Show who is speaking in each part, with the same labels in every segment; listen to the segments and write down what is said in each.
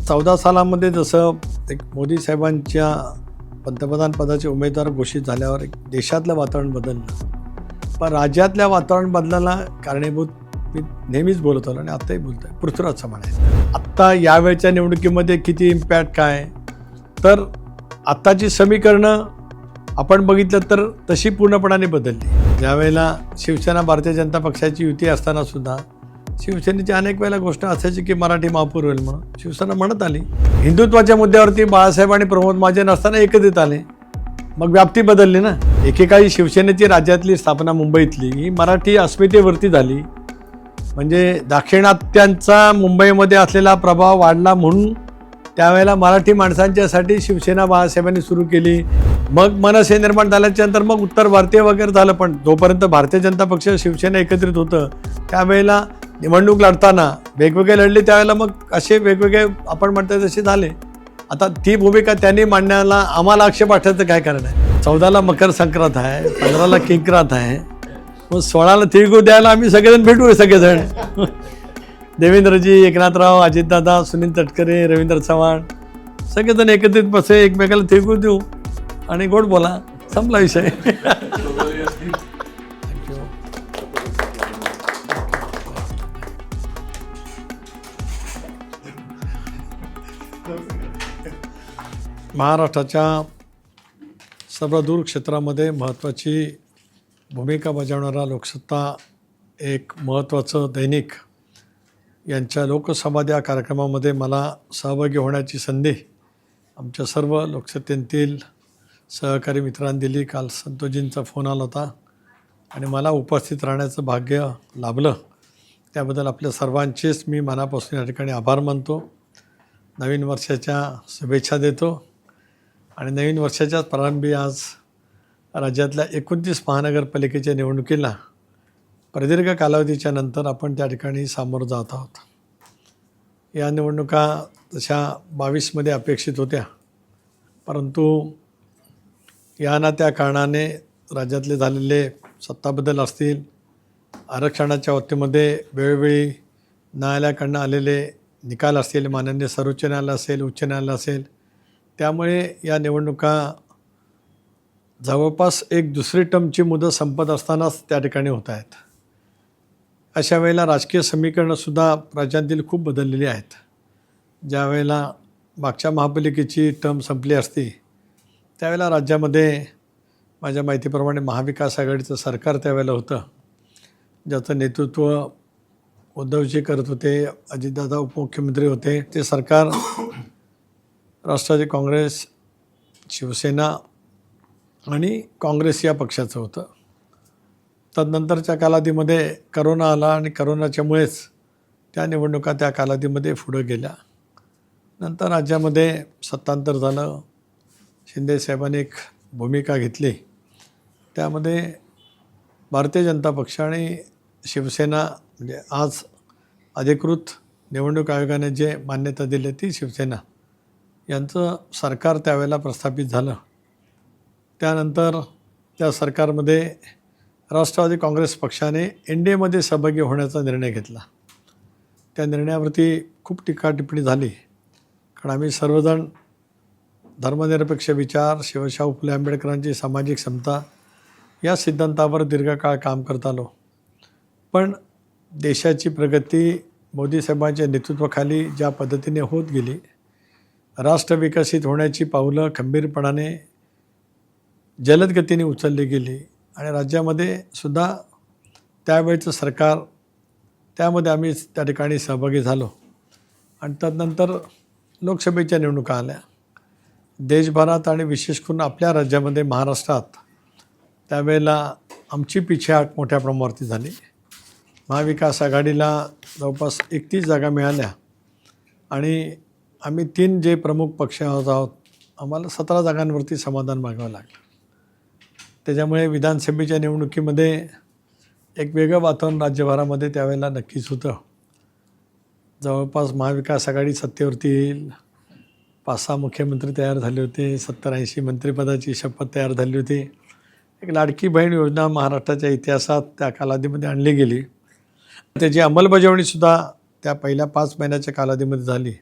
Speaker 1: 14 सालामध्ये जसं एक मोदी साहेबांच्या पंतप्रधान पदाचे उमेदवार घोषित झाल्यावर एक देशातलं वातावरण बदललं, पण राज्यातल्या वातावरण बदलायला कारणीभूत मी नेहमीच बोलत आलो आणि आत्ताही बोलतो आहे, पृथ्वीराज चव्हाण आहे. आत्ता यावेळच्या निवडणुकीमध्ये किती इम्पॅक्ट काय, तर आत्ताची समीकरणं आपण बघितलं तर तशी पूर्णपणाने बदलली. ज्यावेळेला शिवसेना भारतीय जनता पक्षाची युती असतानासुद्धा शिवसेनेची अनेक वेळेला गोष्ट असायची की मराठी महापूर होईल म्हणून शिवसेना म्हणत आली. हिंदुत्वाच्या मुद्द्यावरती बाळासाहेब आणि प्रमोद महाजन असताना एकत्रित आले, मग व्याप्ती बदलली ना. एकेकाळी शिवसेनेची राज्यातली स्थापना मुंबईतली ही मराठी अस्मितेवरती झाली, म्हणजे दाक्षिणात्यांचा मुंबईमध्ये असलेला प्रभाव वाढला म्हणून त्यावेळेला मराठी माणसांच्यासाठी शिवसेना बाळासाहेबांनी सुरू केली. मग मनसे निर्माण झाल्याच्यानंतर मग उत्तर भारतीय वगैरे झालं, पण जोपर्यंत भारतीय जनता पक्ष शिवसेना एकत्रित होतं त्यावेळेला निवडणूक लढताना वेगवेगळे लढले, त्यावेळेला मग असे वेगवेगळे आपण म्हणतो तसे झाले. आता ती भूमिका त्यांनी मांडण्याला आम्हाला आक्षेप वाटायचं काय कारण आहे. 14ला मकर संक्रांत आहे, 15ला किंक्रांत आहे, मग 16ला तिळगुळ द्यायला आम्ही सगळेजण भेटू, सगळेजण देवेंद्रजी, एकनाथराव, अजितदादा, सुनील तटकरे, रवींद्र चव्हाण सगळेजण एकत्रित बसे, एकमेकाला तिळगुळ देऊ आणि गोड बोला, संपला विषय. महाराष्ट्राच्या सर्व दूर क्षेत्रामध्ये महत्त्वाची भूमिका बजावणारा लोकसत्ता एक महत्त्वाचं दैनिक यांच्या लोकसंवाद या कार्यक्रमामध्ये मला सहभागी होण्याची संधी आमच्या सर्व लोकसत्तेतील सहकारी मित्रांनी दिली. काल संतोषजींचा फोन आला होता आणि मला उपस्थित राहण्याचं भाग्य लाभलं, त्याबद्दल आपल्या सर्वांचेच मी मनापासून या ठिकाणी आभार मानतो. नवीन वर्षाच्या शुभेच्छा देतो आणि नवीन वर्षाच्याच प्रारंभी आज राज्यातल्या 29 महानगरपालिकेच्या निवडणुकीला प्रदीर्घ कालावधीच्या नंतर आपण त्या ठिकाणी सामोरं जात आहोत. या निवडणुका तशा 22मध्ये अपेक्षित होत्या, परंतु या ना त्या कारणाने राज्यातले झालेले सत्ताबदल असतील, आरक्षणाच्या बाबतीमध्ये वेळोवेळी न्यायालयाकडनं आलेले निकाल असतील, माननीय सर्वोच्च न्यायालय असेल, उच्च न्यायालय असेल, त्यामुळे या निवडणुका जवळपास एक दुसरी टर्मची मुदत संपत असतानाच त्या ठिकाणी होत आहेत. अशा वेळेला राजकीय समीकरणंसुद्धा राज्यातील खूप बदललेली आहेत. ज्या वेळेला मागच्या महापालिकेची टर्म संपली असती त्यावेळेला राज्यामध्ये माझ्या माहितीप्रमाणे महाविकास आघाडीचं सरकार त्यावेळेला होतं, ज्याचं नेतृत्व उद्धवजी करत होते, अजितदादा उपमुख्यमंत्री होते. ते सरकार राष्ट्रवादी काँग्रेस, शिवसेना आणि काँग्रेस या पक्षाचं होतं. तदनंतरच्या कालावधीमध्ये करोना आला आणि करोनाच्यामुळेच त्या निवडणुका त्या कालावधीमध्ये पुढं गेल्या. नंतर राज्यामध्ये सत्तांतर झालं, शिंदेसाहेबांनी एक भूमिका घेतली, त्यामध्ये भारतीय जनता पक्ष आणि शिवसेना, म्हणजे आज अधिकृत निवडणूक आयोगाने जे मान्यता दिली ती शिवसेना, यांचं सरकार त्यावेळेला प्रस्थापित झालं. त्यानंतर त्या सरकारमध्ये राष्ट्रवादी काँग्रेस पक्षाने NDAमध्ये सहभागी होण्याचा निर्णय घेतला. त्या निर्णयावरती खूप टीकाटिप्पणी झाली, कारण आम्ही सर्वजण धर्मनिरपेक्ष विचार, शिवशाहू फुले आंबेडकरांची सामाजिक समता या सिद्धांतावर दीर्घकाळ काम करत आलो. पण देशाची प्रगती मोदी साहेबांच्या नेतृत्वाखाली ज्या पद्धतीने होत गेली, राष्ट्र विकसित होण्याची पावलं खंबीरपणाने जलद गतीने उचलली गेली आणि राज्यामध्ये सुद्धा त्यावेळचं सरकार, त्यामध्ये आम्ही त्या ठिकाणी सहभागी झालो. आणि तदनंतर लोकसभेच्या निवडणुका आल्या. देशभरात आणि विशेष करून आपल्या राज्यामध्ये महाराष्ट्रात त्यावेळेला आमची पिछेहाट मोठ्या प्रमाणावरती झाली. महाविकास आघाडीला जवळपास 31 जागा मिळाल्या आणि आम्ही 3 जे प्रमुख पक्ष आहोत, आम्हाला 17 जागांवरती समाधान मागावं लागलं. त्याच्यामुळे विधानसभेच्या निवडणुकीमध्ये एक वेगळं वातावरण राज्यभरामध्ये त्यावेळेला नक्कीच होतं. जवळपास महाविकास आघाडी सत्तेवरती येईल, 5-6 मुख्यमंत्री तयार झाले होते, 70-80 मंत्रिपदाची शपथ तयार झाली होती. एक लाडकी बहीण योजना महाराष्ट्राच्या इतिहासात त्या कालावधीमध्ये आणली गेली. त्याची अंमलबजावणीसुद्धा त्या पहिल्या 5 महिन्याच्या कालावधीमध्ये झाली.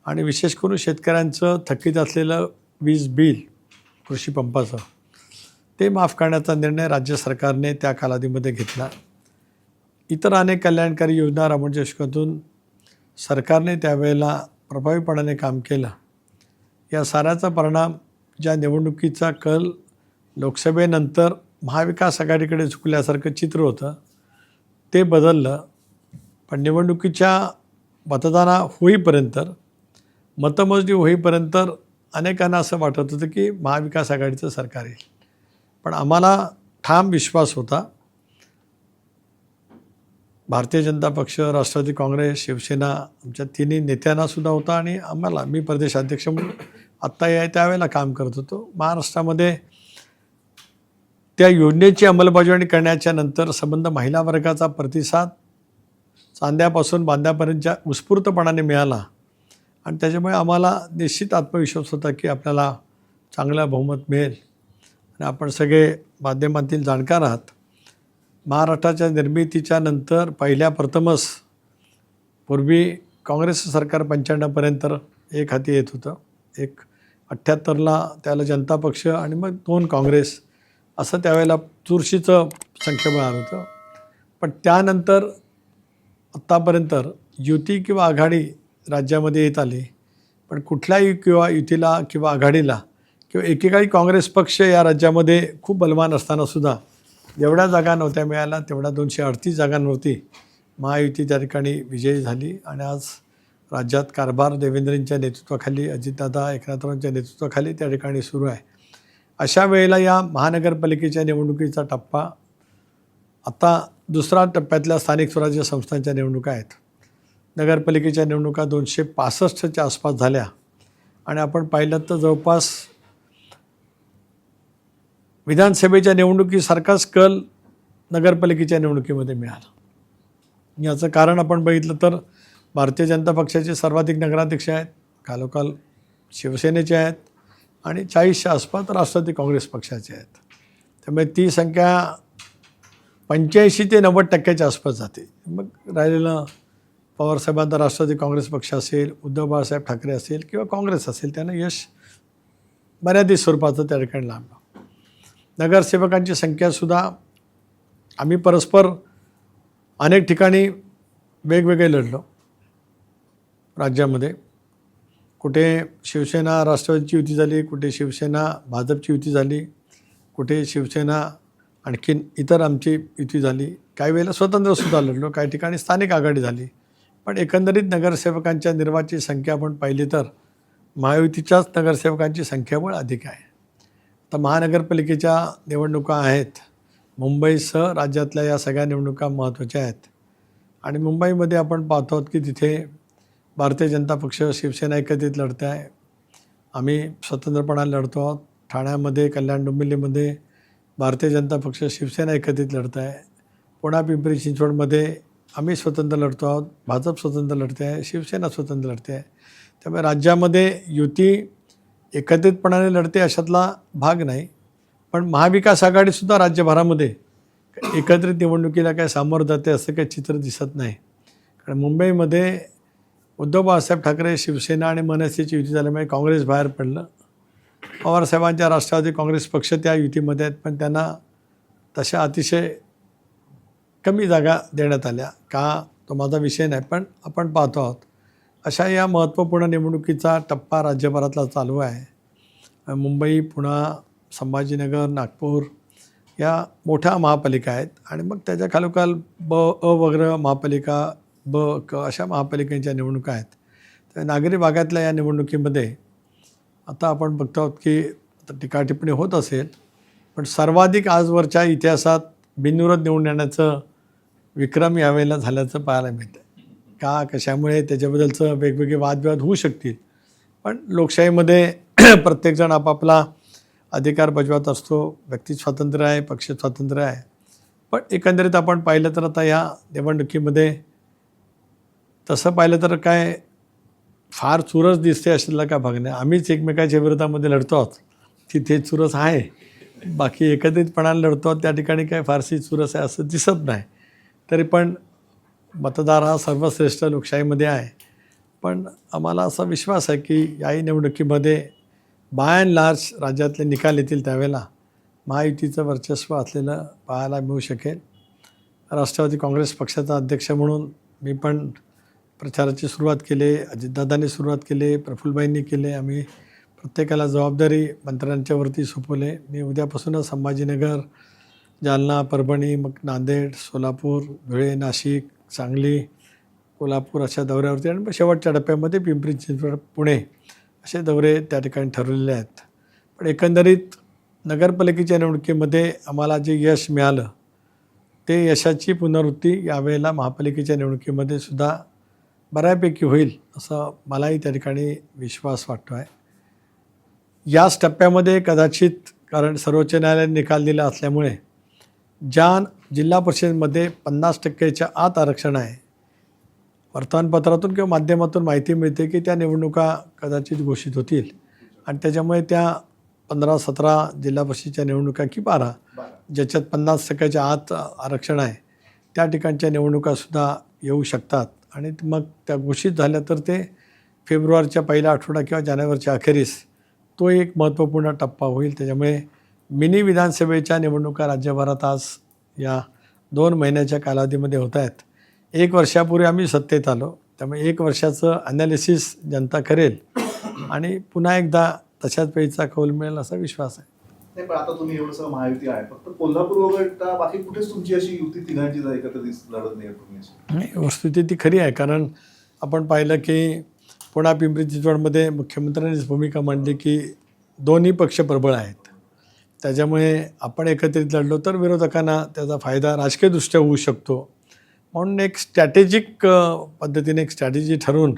Speaker 1: आणि विशेष करून शेतकऱ्यांचं थकीत असलेलं वीज बिल कृषी पंपाचं ते माफ करण्याचा निर्णय राज्य सरकारने त्या कालावधीमध्ये घेतला. इतर अनेक कल्याणकारी योजना राबवण्याच्या दृष्टिकोनातून सरकारने त्यावेळेला प्रभावीपणाने काम केलं. या साऱ्याचा परिणाम ज्या निवडणुकीचा कल लोकसभेनंतर महाविकास आघाडीकडे झुकल्यासारखं चित्र होतं ते बदललं. पण निवडणुकीच्या मतदाना होईपर्यंत मतमोजणी होईपर्यंत अनेकांना असं वाटत होतं की महाविकास आघाडीचं सरकार येईल. पण आम्हाला ठाम विश्वास होता. भारतीय जनता पक्ष, राष्ट्रवादी काँग्रेस, शिवसेना आमच्या तिन्ही नेत्यांनासुद्धा होता आणि आम्हाला, मी प्रदेशाध्यक्ष म्हणून आत्ता त्यावेळेला काम करत होतो. महाराष्ट्रामध्ये त्या योजनेची अंमलबजावणी करण्याच्या नंतर संबंध महिला वर्गाचा प्रतिसाद चांद्यापासून बांध्यापर्यंतच्या उत्स्फूर्तपणाने मिळाला आणि त्याच्यामुळे आम्हाला निश्चित आत्मविश्वास होता की आपल्याला चांगलं बहुमत मिळेल. आणि आपण सगळे माध्यमातील जाणकार आहात. महाराष्ट्राच्या निर्मितीच्या नंतर प्रथमच पूर्वी काँग्रेस सरकार 95पर्यंत एक हाती येत होतं. एक 78ला त्याला जनता पक्ष आणि मग 2 काँग्रेस असं त्यावेळेला चुरशीचं संख्याबळ आलं होतं. पण त्यानंतर आत्तापर्यंत युती किंवा आघाडी राज्यामध्ये येत आली. पण कुठल्याही किंवा युतीला किंवा आघाडीला किंवा एकेकाळी काँग्रेस पक्ष या राज्यामध्ये खूप बलवान असतानासुद्धा जेवढ्या जागा नव्हत्या मिळाल्या तेवढ्या 238 जागांवरती महायुती त्या ठिकाणी विजयी झाली. आणि आज राज्यात कारभार देवेंद्रजींच्या नेतृत्वाखाली, अजितदादा एकनाथरावांच्या नेतृत्वाखाली त्या ठिकाणी सुरू आहे. अशा वेळेला या महानगरपालिकेच्या निवडणुकीचा टप्पा, आता दुसरा टप्प्यातल्या स्थानिक स्वराज्य संस्थांच्या निवडणुका आहेत. नगरपालिकेच्या निवडणुका 265च्या आसपास झाल्या आणि आपण पाहिलं तर जवळपास विधानसभेच्या निवडणुकीसारखाच कल नगरपालिकेच्या निवडणुकीमध्ये मिळाला. याचं कारण आपण बघितलं तर भारतीय जनता पक्षाचे सर्वाधिक नगराध्यक्ष आहेत, खालोखाल शिवसेनेचे आहेत आणि 40च्या आसपास राष्ट्रवादी काँग्रेस पक्षाचे आहेत. त्यामुळे ती संख्या 85 ते 90% आसपास जाते. मग राहिलेलं पवारसाहेबांचा राष्ट्रवादी काँग्रेस पक्ष असेल, उद्धव बाळासाहेब ठाकरे असेल किंवा काँग्रेस असेल, त्यांना यश मर्यादित स्वरूपाचं त्या ठिकाणी लाभलं. नगरसेवकांची संख्यासुद्धा आम्ही परस्पर अनेक ठिकाणी वेगवेगळे लढलो राज्यामध्ये. कुठे शिवसेना राष्ट्रवादीची युती झाली, कुठे शिवसेना भाजपची युती झाली, कुठे शिवसेना आणखीन इतर आमची युती झाली. काही वेळेला स्वतंत्रसुद्धा लढलो, काही ठिकाणी स्थानिक आघाडी झाली. पण एकंदरीत नगरसेवकांच्या निर्वाची संख्या आपण पाहिली तर महायुतीच्याच नगरसेवकांची संख्याबळ अधिक आहे. तर महानगरपालिकेच्या निवडणुका आहेत. मुंबईसह राज्यातल्या या सगळ्या निवडणुका महत्त्वाच्या आहेत. आणि मुंबईमध्ये आपण पाहतो आहोत की तिथे भारतीय जनता पक्ष, शिवसेना एकत्रित लढते आहे. आम्ही स्वतंत्रपणाने लढतो आहोत. ठाण्यामध्ये, कल्याण डोंबिवलीमध्ये भारतीय जनता पक्ष, शिवसेना एकत्रित लढत आहे. पुणा पिंपरी चिंचवडमध्ये आम्ही स्वतंत्र लढतो आहोत, भाजप स्वतंत्र लढते आहे, शिवसेना स्वतंत्र लढते आहे. त्यामुळे राज्यामध्ये युती एकत्रितपणाने लढते अशातला भाग नाही. पण महाविकास आघाडीसुद्धा राज्यभरामध्ये एकत्रित निवडणुकीला काय सामोरं जाते असं काही चित्र दिसत नाही. कारण मुंबईमध्ये उद्धव बाळासाहेब ठाकरे, शिवसेना आणि मनसेची युती झाल्यामुळे काँग्रेस बाहेर पडलं. पवारसाहेबांच्या राष्ट्रवादी काँग्रेस पक्ष त्या युतीमध्ये आहेत, पण त्यांना तशा अतिशय कमी जागा देण्यात आल्या का तो माझा विषय नाही. पण आपण पाहतो आहोत अशा या महत्त्वपूर्ण निवडणुकीचा टप्पा राज्यभरातला चालू आहे. मुंबई, पुणे, संभाजीनगर, नागपूर या मोठ्या महापालिका आहेत आणि मग त्याच्या खालोखाल अ वगैरे महापालिका, क अशा महापालिकांच्या निवडणुका आहेत. तर नागरी भागातल्या या निवडणुकीमध्ये आता आपण बघतो आहोत की टीकाटिप्पणी होत असेल, पण सर्वाधिक आजवरच्या इतिहासात बिनविरोध निवडून येण्याचं विक्रम यावेळेला झाल्याचं पाहायला मिळतं. का, कशामुळे, त्याच्याबद्दलचं वेगवेगळे वादविवाद होऊ शकतील. पण लोकशाहीमध्ये प्रत्येकजण आपापला अधिकार बजावत असतो. व्यक्ती स्वातंत्र्य आहे, पक्ष स्वातंत्र्य आहे. पण एकंदरीत आपण पाहिलं तर आता या निवडणुकीमध्ये तसं पाहिलं तर काय फार चुरस दिसते असलेला काय भाग नाही. आम्हीच एकमेकाच्या विरोधामध्ये लढतो आहोत, तिथे चुरस आहे. बाकी एकत्रितपणाने लढतो आहोत त्या ठिकाणी काय फारशी चुरस आहे असं दिसत नाही. तरी पण मतदार हा सर्वश्रेष्ठ लोकशाहीमध्ये आहे पण आम्हाला असा विश्वास आहे की याही निवडणुकीमध्ये बाय अँड लार्ज राज्यातले निकाल येतील त्यावेळेला महायुतीचं वर्चस्व असलेलं पाहायला मिळू शकेल. राष्ट्रवादी काँग्रेस पक्षाचा अध्यक्ष म्हणून मी पण प्रचाराची सुरुवात केली, अजितदादांनी सुरुवात केली, प्रफुल्लभाईंनी केले. आम्ही प्रत्येकाला जबाबदारी मंत्र्यांच्यावरती सोपवले. मी उद्यापासूनच संभाजीनगर, जालना, परभणी, मग नांदेड, सोलापूर, धुळे, नाशिक, सांगली, कोल्हापूर अशा दौऱ्यावरती आणि मग शेवटच्या टप्प्यामध्ये पिंपरी चिंचवड, पुणे असे दौरे त्या ठिकाणी ठरवलेले आहेत. पण एकंदरीत नगरपालिकेच्या निवडणुकीमध्ये आम्हाला जे यश मिळालं ते यशाची पुनरावृत्ती यावेळेला महापालिकेच्या निवडणुकीमध्ये सुद्धा बऱ्यापैकी होईल असं मलाही त्या ठिकाणी विश्वास वाटतो आहे. याच टप्प्यामध्ये कदाचित, कारण सर्वोच्च न्यायालयाने निकाल दिला असल्यामुळे ज्या जिल्हा परिषदेमध्ये 50% आत आरक्षण आहे, वर्तमानपत्रातून किंवा माध्यमातून माहिती मिळते की त्या निवडणुका कदाचित घोषित होतील आणि त्याच्यामुळे त्या 15-17 जिल्हा परिषदेच्या निवडणुका की 12 ज्याच्यात 50% आत आरक्षण आहे त्या ठिकाणच्या निवडणुकासुद्धा येऊ शकतात आणि मग त्या घोषित झाल्या तर ते फेब्रुवारीच्या पहिला आठवडा किंवा जानेवारीच्या अखेरीस तो एक महत्त्वपूर्ण टप्पा होईल. त्याच्यामुळे मिनी विधानसभेच्या निवडणुका राज्यभरात आज या 2 महिन्याच्या कालावधीमध्ये होत आहेत. 1 वर्षापूर्वी आम्ही सत्तेत आलो, त्यामुळे 1 वर्षाचं ॲनालिसिस जनता करेल आणि पुन्हा एकदा तशाच वेळीचा कौल मिळेल असा विश्वास आहे.
Speaker 2: नाही, पण आता तुम्ही एवढं सगळं महायुती आहे, फक्त कोल्हापूर वगळता बाकी कुठेच तुमची अशी युती तिघांची एकत्र लढत नाही तुम्ही?
Speaker 1: नाही, वस्तुस्थिती ती खरी आहे. कारण आपण पाहिलं की पुन्हा पिंपरी चिंचवडमध्ये मुख्यमंत्र्यांनीच भूमिका मांडली की दोन्ही पक्ष प्रबळ आहेत, त्याच्यामुळे आपण एकत्रित लढलो तर विरोधकांना त्याचा फायदा राजकीयदृष्ट्या होऊ शकतो. म्हणून एक स्ट्रॅटेजिक पद्धतीने एक स्ट्रॅटेजी ठरवून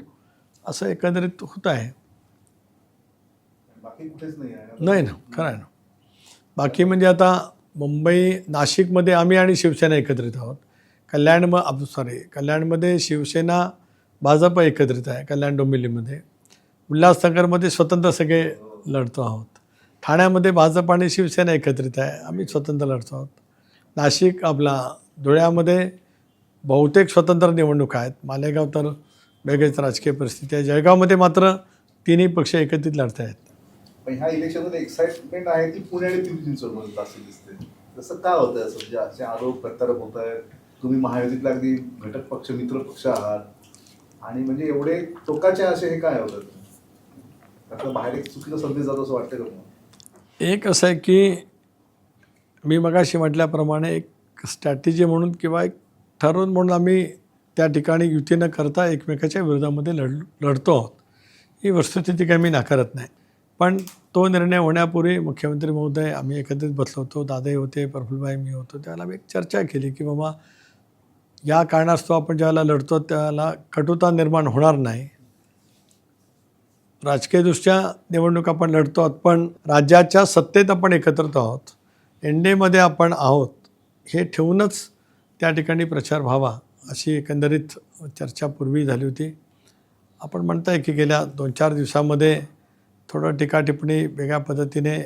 Speaker 1: असं एकंदरीत होत आहे.
Speaker 2: बाकी कुठेच
Speaker 1: नाही ना, खरं आहे ना. बाकी म्हणजे आता मुंबई, नाशिकमध्ये आम्ही आणि शिवसेना एकत्रित आहोत. कल्याणमध्ये शिवसेना भाजप एकत्रित आहे. कल्याण डोंबिवलीमध्ये, उल्हासनगरमध्ये स्वतंत्र सगळे लढतो आहोत. ठाण्यामध्ये भाजप आणि शिवसेना एकत्रित आहे, आम्ही स्वतंत्र लढतो आहोत. नाशिक धुळ्यामध्ये बहुतेक स्वतंत्र निवडणुका आहेत. मालेगाव तर वेगळीच राजकीय परिस्थिती आहे. जळगावमध्ये मात्र तिन्ही पक्ष एकत्रित लढत आहेत.
Speaker 2: पण ह्या इलेक्शनमध्ये एक्साइटमेंट आहे ती पुणे आणि पिंपरी चिंचवडमध्ये असं दिसते. तसं का होतं? असं म्हणजे असे आरोप प्रत्यारोप होत आहेत. तुम्ही महायुतीतला अगदी घटक पक्ष, मित्र पक्ष आहात आणि म्हणजे एवढे टोकाचे असे हे काय होतात? त्यातलं बाहेर एक चुकीचा संदेश जातो असं वाटतं का तुम्हाला?
Speaker 1: एक असं आहे की मी मगाशी म्हटल्याप्रमाणे एक स्ट्रॅटेजी म्हणून किंवा एक ठरवून म्हणून आम्ही त्या ठिकाणी युती न करता एकमेकाच्या विरोधामध्ये लढतो आहोत. ही वस्तुस्थिती काही मी नाकारत नाही. पण तो निर्णय होण्यापूर्वी मुख्यमंत्री महोदय आम्ही एकत्रित बसलो होतो. दादाही होते, प्रफुल्लभाई, मी होतो. त्यावेळेला आम्ही एक चर्चा केली की बाबा या कारणास्तव आपण ज्यावेळेला लढतो त्याला कटुता निर्माण होणार नाही. राजकीयदृष्ट्या निवडणूक आपण लढतो आहोत, पण राज्याच्या सत्तेत आपण एकत्रित आहोत, एनडीएमध्ये आपण आहोत, हे ठेवूनच त्या ठिकाणी प्रचार व्हावा अशी एकंदरीत चर्चा पूर्वी झाली होती. आपण म्हणताय की गेल्या 2-4 दिवसामध्ये थोडं टीका-टिप्पणी वेगळ्या पद्धतीने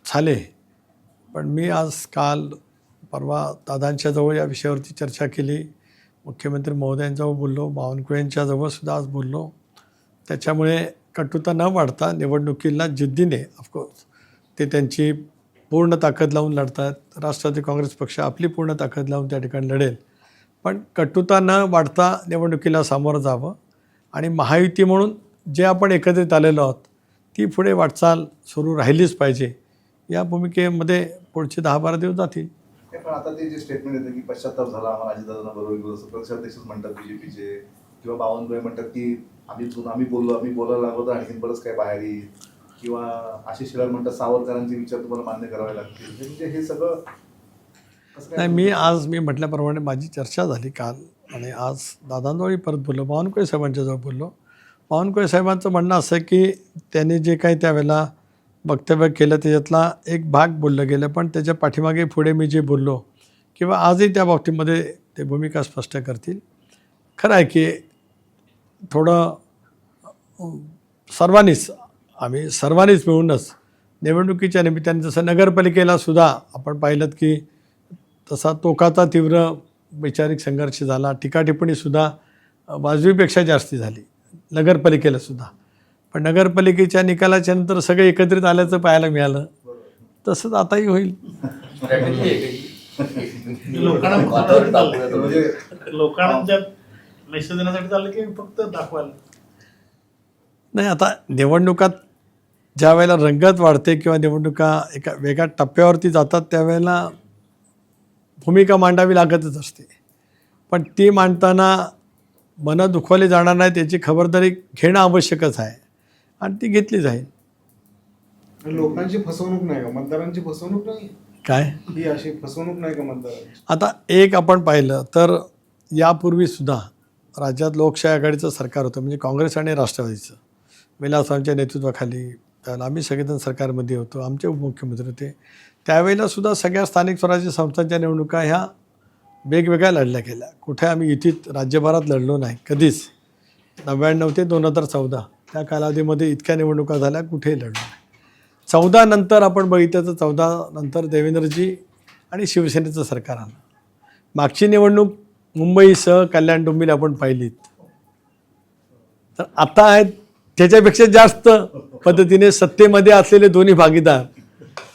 Speaker 1: झाले, पण मी आज काल परवा दादांच्या जवळ या विषयावरती चर्चा केली. मुख्यमंत्री महोदयांजवळ बोललो, बावनकुळेंच्या जवळसुद्धा आज बोललो. त्याच्यामुळे कटुता न वाढता निवडणुकीला जिद्दीने, ऑफकोर्स ते त्यांची पूर्ण ताकद लावून लढतात. राष्ट्रवादी काँग्रेस पक्ष आपली पूर्ण ताकद लावून त्या ठिकाणी लढेल, पण कटुता न वाढता निवडणुकीला सामोरं जावं आणि महायुती म्हणून जे आपण एकत्रित आलेलो आहोत ती पुढे वाटचाल सुरू राहिलीच पाहिजे. या भूमिकेमध्ये पुढचे 10-12 दिवस जातील.
Speaker 2: पण आता ते जे स्टेटमेंट येतं की पश्चाताप झाला आम्हाला, अजितदादांना बरोबर गेलो, असं प्रदेशाध्यक्षच म्हणतात बीजेपीचे, किंवा बावनकुळे म्हणतात की आम्ही बोलायला लागलो तर आणखीन बरंच काय बाहेर येईल, किंवा आशिष शेलार म्हणतात सावरकरांचे विचार तुम्हाला मान्य करावे लागतील. म्हणजे हे सगळं
Speaker 1: नाही, मी म्हटल्याप्रमाणे माझी चर्चा झाली काल आणि आज दादांजवळही परत बोललो, बावनकुळे साहेबांच्याजवळ बोललो. बावनकुळे साहेबांचं म्हणणं असं आहे की त्यांनी जे काही त्यावेळेला वक्तव्य केलं त्याच्यातला एक भाग बोललं गेलं, पण त्याच्या पाठीमागे पुढे मी जे बोललो किंवा आजही त्या बाबतीमध्ये ते भूमिका स्पष्ट करतील. खरं आहे की थोडं सर्वांनीच मिळूनच निवडणुकीच्या निमित्ताने, जसं नगरपालिकेला सुद्धा आपण पाहिलं की तसा टोकाचा तीव्र वैचारिक संघर्ष झाला, टीकाटिप्पणीसुद्धा वाजवीपेक्षा जास्ती झाली, नगरपालिकेला सुद्धा. पण नगरपालिकेच्या निकालाच्या नंतर सगळे एकत्रित आल्याचं पाहायला मिळालं. तसंच आताही होईल.
Speaker 3: लोकांना
Speaker 2: वातावरण तापलं म्हणजे
Speaker 3: लोकांना त्यात मेसेज देण्यासाठी चाललं की फक्त दाखवायला.
Speaker 1: नाही, आता निवडणुकात ज्या वेळेला रंगत वाढते किंवा निवडणुका एका वेगळ्या टप्प्यावरती जातात त्यावेळेला भूमिका मांडावी लागतच असते. पण ती मांडताना मनं दुखवली जाणार नाही त्याची खबरदारी घेणं आवश्यकच आहे आणि ती घेतली जाईल.
Speaker 4: लोकांची फसवणूक नाही का, मतदारांची फसवणूक नाही
Speaker 1: काय
Speaker 4: ही अशी फसवणूक नाही का मतदारांची?
Speaker 1: आता एक आपण पाहिलं तर यापूर्वीसुद्धा राज्यात लोकशाही आघाडीचं सरकार होतं, म्हणजे काँग्रेस आणि राष्ट्रवादीचं. विलासरावांच्या नेतृत्वाखाली त्यावेळेला आम्ही सगळेजण सरकारमध्ये होतो, आमचे उपमुख्यमंत्री होते. त्यावेळेलासुद्धा सगळ्या स्थानिक स्वराज्य संस्थांच्या निवडणुका ह्या वेगवेगळ्या लढल्या गेल्या. कुठे आम्ही युतीत राज्यभरात लढलो नाही कधीच. 99 ते 2014 त्या कालावधीमध्ये इतक्या निवडणुका झाल्या, कुठेही लढलो नाही. 14 नंतर आपण बघितलं तर 14 नंतर देवेंद्रजी आणि शिवसेनेचं सरकार आलं. मागची निवडणूक मुंबईसह कल्याण डोंबिवली आपण पाहिलीत. तर आता आहेत त्याच्यापेक्षा जास्त पद्धतीने सत्तेमध्ये असलेले दोन्ही भागीदार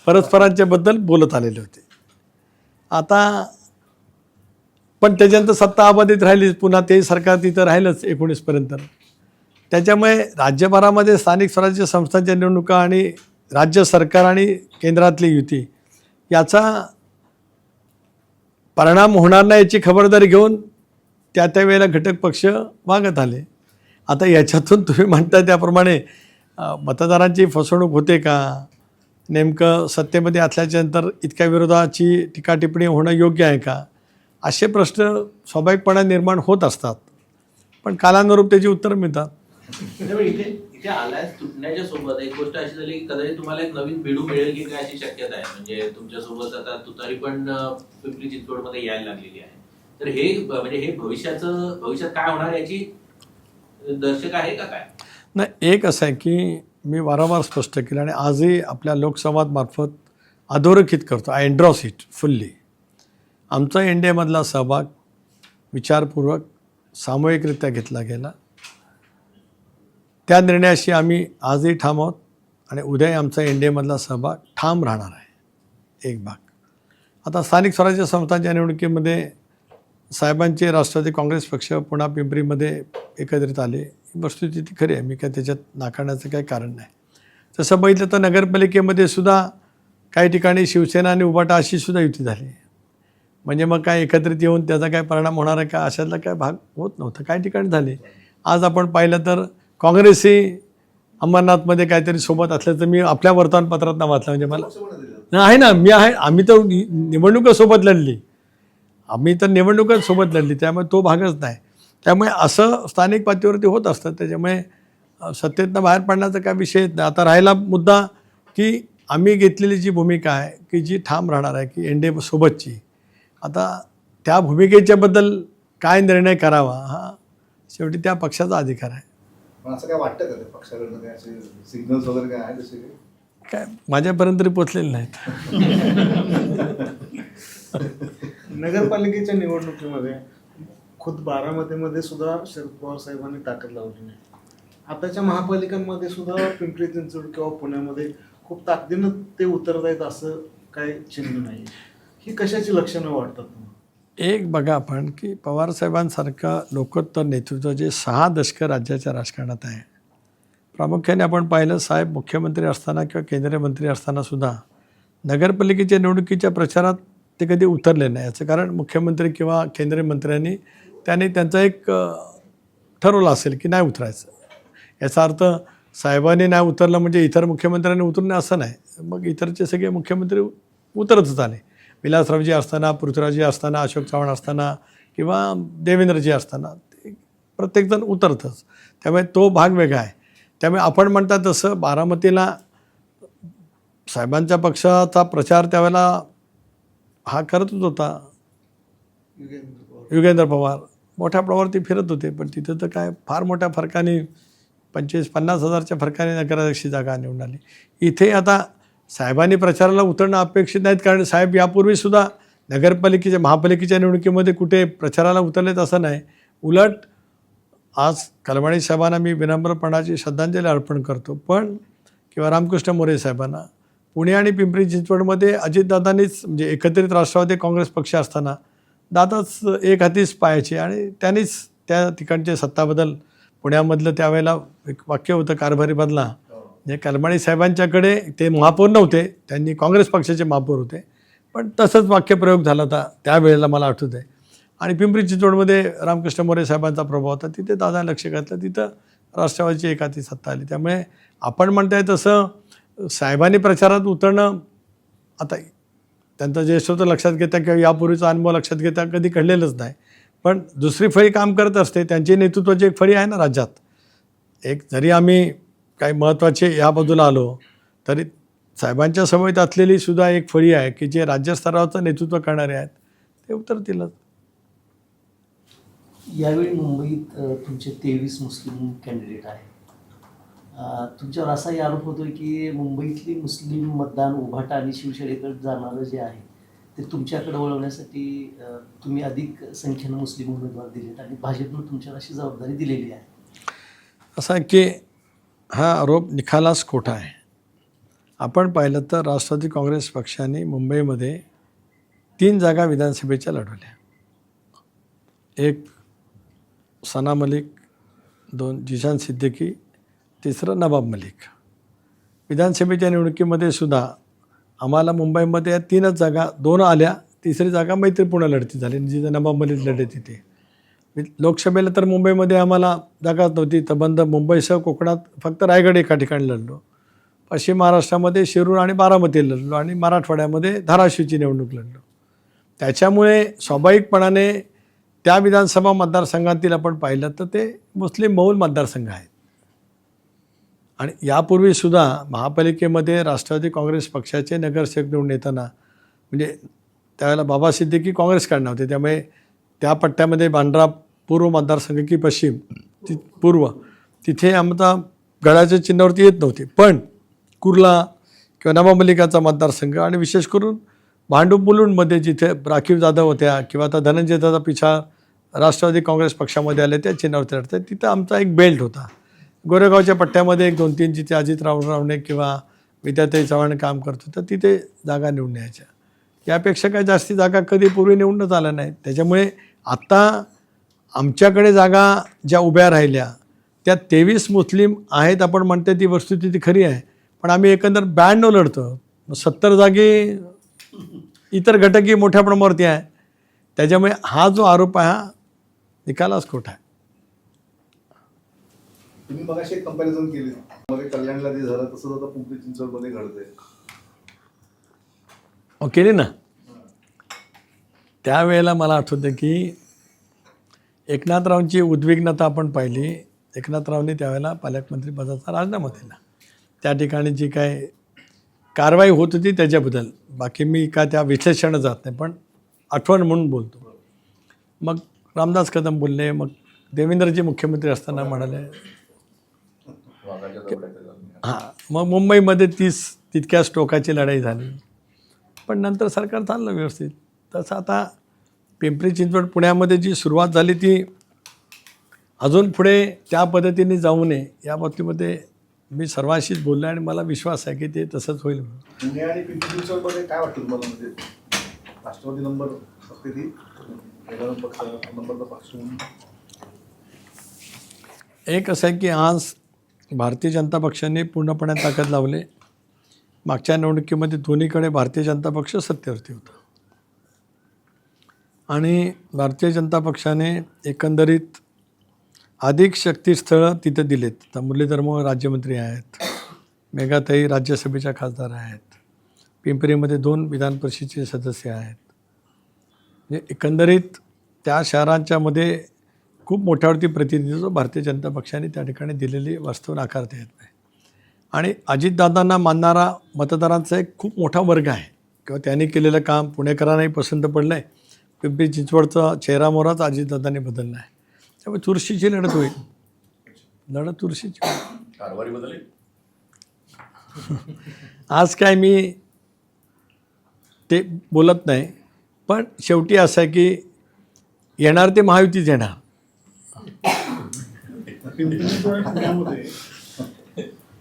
Speaker 1: परस्परांच्याबद्दल बोलत आलेले होते. आता पण त्याच्यानंतर सत्ता अबाधित राहिलीच, पुन्हा ते सरकार तिथं राहिलंच 19पर्यंत. त्याच्यामुळे राज्यभरामध्ये स्थानिक स्वराज्य संस्थांच्या निवडणुका आणि राज्य सरकार आणि केंद्रातली युती याचा परिणाम होणार नाही याची खबरदारी घेऊन त्या वेळेला घटक पक्ष वागत आले. आता याच्यातून तुम्ही म्हणता त्याप्रमाणे मतदारांची फसवणूक होते का, नेमकं सत्तेमध्ये असल्याच्यानंतर इतक्या विरोधाची टीकाटिप्पणी होणं योग्य आहे का, असे प्रश्न स्वाभाविकपणे निर्माण होत असतात. पण कालानुरूप त्याची उत्तरं मिळतात.
Speaker 5: त्यामुळे इथे अलायन्स तुटण्याच्या सोबत एक गोष्ट अशी झाली की कदाचित तुम्हाला एक नवीन भिडू मिळेल की काय अशी शक्यता आहे. म्हणजे तुमच्यासोबत आता तुतारी पण पिंपरी चिंचवडमध्ये यायला लागलेली आहे. तर हे भविष्यात काय होणार याची दर्शक आहे का काय?
Speaker 1: नाही, एक असं आहे की मी वारंवार स्पष्ट केलं आणि आजही आपल्या लोकसंवाद मार्फत अधोरेखित करतो, आय एन्डॉर्स इट फुल्ली. आमचा एनडीएमधला सहभाग विचारपूर्वक सामूहिकरित्या घेतला गेला. त्या निर्णयाशी आम्ही आजही ठाम आहोत आणि उद्याही आमचा एनडीएमधला सहभाग ठाम राहणार आहे. एक भाग. आता स्थानिक स्वराज्य संस्थांच्या निवडणुकीमध्ये साहेबांचे राष्ट्रवादी काँग्रेस पक्ष पुन्हा पिंपरीमध्ये एकत्रित आले, ही वस्तुस्थिती खरी आहे, मी काय त्याच्यात नाकारण्याचं काही कारण नाही. तसं बघितलं तर नगरपालिकेमध्ये सुद्धा काही ठिकाणी शिवसेना आणि उभाटा अशी सुद्धा युती झाली. म्हणजे मग काय एकत्रित येऊन त्याचा काय परिणाम होणार आहे का, अशातला काय भाग होत नव्हता. काही ठिकाणी झाले. आज आपण पाहिलं तर काँग्रेसही अंबरनाथमध्ये काहीतरी सोबत असल्याचं मी आपल्या वर्तमानपत्रात वाचलं. म्हणजे मला आहे ना, आम्ही तर निवडणुका सोबत लढली, सोबत लढली, त्यामुळे तो भागच नाही. त्यामुळे असं स्थानिक पातळीवरती होत असतं. त्याच्यामुळे सत्तेतनं बाहेर पडण्याचा काय विषय नाही. आता राहिला मुद्दा की आम्ही घेतलेली जी भूमिका आहे की जी ठाम राहणार आहे की एनडीए सोबतची, आता त्या भूमिकेच्याबद्दल काय निर्णय करावा हा शेवटी त्या पक्षाचा अधिकार आहे.
Speaker 2: पण असं काय वाटतं का ते पक्षाकडनं काय असे सिग्नल्स वगैरे काय आहे तसे
Speaker 1: काय माझ्यापर्यंत तरी पोचलेले नाहीत.
Speaker 4: नगरपालिकेच्या निवडणुकीमध्ये खुद बारामतीमध्ये सुद्धा शरद पवार साहेबांनी ताकद लावली नाही. आताच्या महापालिकांमध्ये सुद्धा पिंपरी चिंचवड किंवा पुण्यामध्ये खूप ताकदीनं ते उतरत आहेत असं काही चिन्ह नाही. ही कशाची लक्षणं वाटतात तुम्हाला?
Speaker 1: एक बघा आपण की पवारसाहेबांसारखं लोकोत्तर नेतृत्व जे 6 दशकं राज्याच्या राजकारणात आहे. प्रामुख्याने आपण पाहिलं साहेब मुख्यमंत्री असताना किंवा केंद्रीय मंत्री असताना सुद्धा नगरपालिकेच्या निवडणुकीच्या प्रचारात ते कधी उतरले नाही. याचं कारण मुख्यमंत्री किंवा केंद्रीय मंत्र्यांनी त्यांचा एक ठरवलं असेल की नाही उतरायचं. याचा अर्थ साहेबांनी नाही उतरलं म्हणजे इतर मुख्यमंत्र्यांनी उतरणं असं नाही. मग इतरचे सगळे मुख्यमंत्री उतरतच आले. विलासरावजी असताना, पृथ्वीराजजी असताना, अशोक चव्हाण असताना किंवा देवेंद्रजी असताना ते प्रत्येकजण उतरतच. त्यामुळे तो भाग वेगळा आहे. त्यामुळे आपण म्हणता तसं बारामतीला साहेबांच्या पक्षाचा प्रचार त्यावेळेला हा करतच होता. युगेंद्र पवार मोठ्या प्रमाणावरती फिरत होते, पण तिथं तर काय फार मोठ्या फरकाने 25-50 हजारच्या फरकाने नगराध्यक्ष जागा निवडून आली. इथे आता साहेबांनी प्रचाराला उतरणं अपेक्षित नाहीत, कारण साहेब यापूर्वीसुद्धा महापालिकेच्या निवडणुकीमध्ये कुठे प्रचाराला उतरलेत असं नाही. उलट आज कलमाडी साहेबांना मी विनम्रपणाची श्रद्धांजली अर्पण करतो, पण किंवा रामकृष्ण मोरे साहेबांना पुणे आणि पिंपरी चिंचवडमध्ये अजितदादांनीच म्हणजे एकत्रित राष्ट्रवादी काँग्रेस पक्ष असताना दादाच एक हातीच पायाचे आणि त्यांनीच त्या ठिकाणचे सत्ताबदल पुण्यामधलं त्यावेळेला एक वाक्य होतं कारभारी बदला. म्हणजे कलमाडी साहेबांच्याकडे ते महापौर नव्हते, त्यांनी काँग्रेस पक्षाचे महापौर होते, पण तसंच वाक्यप्रयोग झाला होता त्यावेळेला मला आठवतं आहे. आणि पिंपरी चिंचवडमध्ये रामकृष्ण मोरे साहेबांचा प्रभाव होता, तिथे दादा लक्ष घातलं, तिथं राष्ट्रवादीची एक हाती सत्ता आली. त्यामुळे आपण म्हणताय तसं साहेबांनी प्रचारात उतरणं आता त्यांचं ज्येष्ठत्व लक्षात घेता किंवा यापूर्वीचा अनुभव लक्षात घेता कधी घडलेलंच नाही, पण दुसरी फळी काम करत असते. त्यांची नेतृत्वाची एक फळी आहे ना राज्यात. एक जरी आम्ही काही महत्त्वाचे या बाजूला आलो तरी साहेबांच्या समवेत असलेली सुद्धा एक फळी आहे की जे राज्यस्तरावरचं नेतृत्व करणारे आहेत ते उतरतीलच.
Speaker 6: यावेळी मुंबईत तुमचे 23 मुस्लिम कॅन्डिडेट आहेत. तुमच्यावर असाही आरोप होतो की मुंबईतली मुस्लिम मतदान उभाटा आणि शिवसेनेकडे जाणारं जे आहे ते तुमच्याकडे वळवण्यासाठी तुम्ही अधिक संख्येनं मुस्लिम उमेदवार दिलेत आणि भाजपनं तुमच्यावर अशी जबाबदारी दिलेली आहे.
Speaker 1: असं आहे की हा आरोप निखालास खोटा आहे. आपण पाहिलं तर राष्ट्रवादी काँग्रेस पक्षाने मुंबईमध्ये 3 जागा विधानसभेच्या लढवल्या. एक सना मलिक, 2 जिशान सिद्दीकी, 3रं नवाब मलिक. विधानसभेच्या निवडणुकीमध्ये सुद्धा आम्हाला मुंबईमध्ये 3च जागा, 2 आल्या, 3री जागा मैत्रीपूर्ण लढती झाली जिथं नवाब मलिक लढे तिथे. लोकसभेला तर मुंबईमध्ये आम्हाला जागाच नव्हती, तर बंद मुंबईसह कोकणात फक्त रायगड एका ठिकाणी लढलो. पश्चिम महाराष्ट्रामध्ये शिरूर आणि बारामती लढलो आणि मराठवाड्यामध्ये धाराशिवची निवडणूक लढलो. त्याच्यामुळे स्वाभाविकपणाने त्या विधानसभा मतदारसंघातील आपण पाहिलं तर ते मुस्लिम बहुल मतदारसंघ आहेत. आणि यापूर्वीसुद्धा महापालिकेमध्ये राष्ट्रवादी काँग्रेस पक्षाचे नगरसेवक निवडून येताना म्हणजे त्यावेळेला बाबा सिद्दीकी काँग्रेसकडनं होते, त्यामुळे त्या पट्ट्यामध्ये बांद्रा पूर्व मतदारसंघ की पश्चिम पूर्व तिथे आमचा गडाच्या चिन्हावरती येत नव्हते, पण कुर्ला किंवा नवाब मलिकाचा मतदारसंघ आणि विशेष करून भांडूप मुलुंडमध्ये जिथे राखीव जाधव होत्या किंवा आता धनंजय दादा पिछाळ राष्ट्रवादी काँग्रेस पक्षामध्ये आले त्या चिन्हावरती लढतात, तिथं आमचा एक बेल्ट होता. गोरेगावच्या पट्ट्यामध्ये 1-2-3 जिथे अजितराव रावणे किंवा विद्याताई चव्हाण काम करत होतं तिथे जागा निवडून यायच्या. यापेक्षा काही जास्ती जागा कधी पूर्वी निवडूनच आल्या नाहीत. त्याच्यामुळे आत्ता आमच्याकडे जागा ज्या उभ्या राहिल्या त्या 23 मुस्लिम आहेत आपण म्हणते ती वस्तुस्थिती खरी आहे, पण आम्ही एकंदर 92 लढतो. 70 जागी इतर घटकही मोठ्या प्रमाणावरती आहे. त्याच्यामुळे हा जो आरोप आहे हा निकालाच खोटा आहे.
Speaker 2: तुम्ही मगाशी एक कंपॅरिझन केली मध्ये कल्याणला जे झालं तसंच आता पिंपरी चिंचवडमध्ये घडतंय.
Speaker 1: केली ना. त्यावेळेला मला आठवतं की एकनाथरावांची उद्विग्नता आपण पाहिली. एकनाथरावनी त्यावेळेला पालकमंत्रीपदाचा राजीनामा दिला. त्या ठिकाणी जी काय कारवाई होत होती त्याच्याबद्दल बाकी मी काय त्या विश्लेषण जात नाही, पण आठवण म्हणून बोलतो. मग रामदास कदम बोलले, मग देवेंद्रजी मुख्यमंत्री असताना म्हणाले हां, मग मुंबईमध्ये तितक्याच टोकाची लढाई झाली, पण नंतर सरकार चाललं व्यवस्थित. तसं आता पिंपरी चिंचवड पुण्यामध्ये जी सुरुवात झाली ती अजून पुढे त्या पद्धतीने जाऊ नये या बाबतीमध्ये मी सर्वांशीच बोललो आणि मला विश्वास आहे की ते तसंच होईल.
Speaker 2: पुणे आणि पिंपरी चिंचवडमध्ये काय वाटतं तुम्हाला, म्हणजे राष्ट्रवादी नंबर सत्तेतील पक्ष नंबरचा पक्ष म्हणून?
Speaker 1: एक असं आहे की आज भारतीय जनता पक्षाने पूर्णपणे ताकद लावले. मागच्या निवडणुकीमध्ये दोन्हीकडे भारतीय जनता पक्ष सत्तेवरती होता आणि भारतीय जनता पक्षाने एकंदरीत अधिक शक्तीस्थळं तिथं दिलेत. तर मुरलीधर मोहोळ राज्यमंत्री आहेत, मेघाताई राज्यसभेच्या खासदार आहेत, पिंपरीमध्ये 2 विधान परिषदेचे सदस्य आहेत. म्हणजे एकंदरीत त्या शहरांच्यामध्ये खूप मोठ्यावरती प्रतिनिधित्व भारतीय जनता पक्षाने त्या ठिकाणी दिलेली वास्तव नाकारता येत नाही. आणि अजितदादांना मानणारा मतदारांचा एक खूप मोठा वर्ग आहे किंवा त्यांनी केलेलं काम पुणेकरांनाही पसंत पडलं आहे. पिंपरी चिंचवडचा चेहरामोहराच अजितदादांनी बदलला आहे. त्यामुळे चुरशीची लढत होईल. लढत चुरशीची
Speaker 7: कारभारी बदलली.
Speaker 1: आज काय मी ते बोलत नाही, पण शेवटी असं आहे की येणार ते महायुतीच येणार.
Speaker 3: पिंपरी चिंचवड आणि पुण्यामध्ये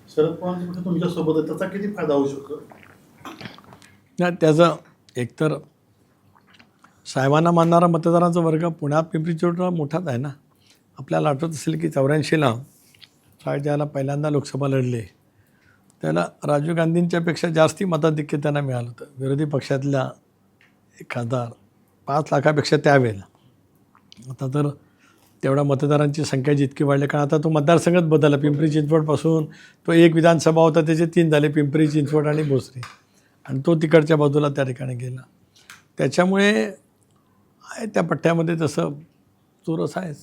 Speaker 3: शरद पवारांचे पक्ष तुमच्यासोबत आहे, त्याचा किती फायदा होऊ शकतो?
Speaker 1: नाही, त्याचं एकतर साहेबांना मानणारा मतदारांचा वर्ग पुण्यात पिंपरी चिंचवडला मोठाच आहे ना. आपल्याला आठवत असेल की 84ला साहेब ज्याला पहिल्यांदा लोकसभा लढले त्याला राजीव गांधींच्यापेक्षा जास्ती मताधिक्य त्यांना मिळालं होतं. विरोधी पक्षातल्या एक खासदार 5 लाखापेक्षा त्यावेळेला. आता तर तेवढ्या मतदारांची संख्या जितकी वाढली, कारण आता तो मतदारसंघच बदलला. पिंपरी चिंचवडपासून तो एक विधानसभा होता, त्याचे 3 झाले, पिंपरी चिंचवड आणि भोसरी, आणि तो तिकडच्या बाजूला त्या ठिकाणी गेला. त्याच्यामुळे आहे त्या पट्ट्यामध्ये तसं चोरस आहेच.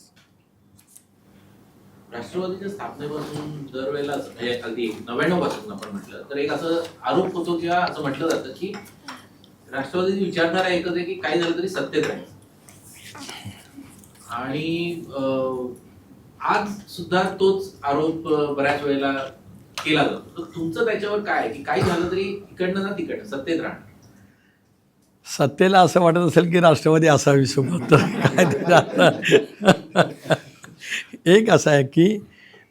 Speaker 5: राष्ट्रवादीच्या स्थापनेपासून दरवेळेला म्हणजे अगदी 99 पासून आपण म्हटलं तर एक असं आरोप होतो किंवा असं म्हटलं जातं की राष्ट्रवादी विचारधारा एकच आहे की काही झालं तरी सत्तेत राहायचं. आणि आज सुद्धा तोच आरोप बऱ्याच वेळेला केला जातो. तर तुमचं त्याच्यावर काय आहे की काही झालं तरी इकडनं ना तिकडनं सत्तेत राहणं?
Speaker 1: सत्तेला असं वाटत असेल की राष्ट्रवादी असावी सोबत, तर काय त्याच्यात एक असं आहे की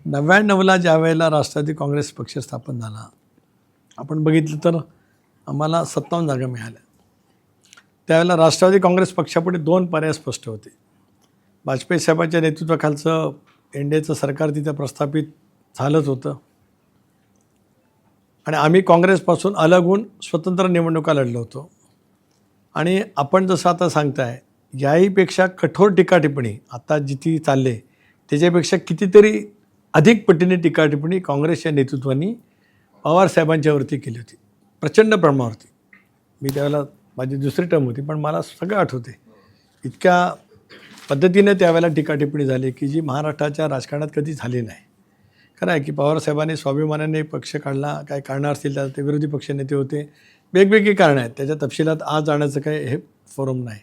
Speaker 1: 99ला ज्या वेळेला राष्ट्रवादी काँग्रेस पक्ष स्थापन झाला, आपण बघितलं तर आम्हाला 57 जागा मिळाल्या. त्यावेळेला राष्ट्रवादी काँग्रेस पक्षापुढे 2 पर्याय स्पष्ट होते. वाजपेयी साहेबांच्या नेतृत्वाखालचं एनडीएचं सरकार तिथं प्रस्थापित झालंच होतं, आणि आम्ही काँग्रेसपासून अलग होऊन स्वतंत्र निवडणुका लढलो होतो. आणि आपण जसं आता सांगताय याहीपेक्षा कठोर टीका टिप्पणी आता जिथे चालले त्याच्यापेक्षा कितीतरी अधिक पटीने टीका टिप्पणी काँग्रेसच्या नेतृत्वाने पवारसाहेबांच्यावरती केली होती, प्रचंड प्रमाणावरती. मी त्यावेळेला माझी दुसरी टर्म होती, पण मला सगळं आठवते. इतक्या पद्धतीने त्यावेळेला टीका टिप्पणी झाली की जी महाराष्ट्राच्या राजकारणात कधी झाली नाही. खरं आहे की पवारसाहेबांनी स्वाभिमानाने पक्ष काढला, काय काढणार असतील तर ते विरोधी पक्षनेते होते, वेगवेगळी कारणं आहेत, त्याच्या तपशिलात आज जाण्याचं काही हे फोरम नाही.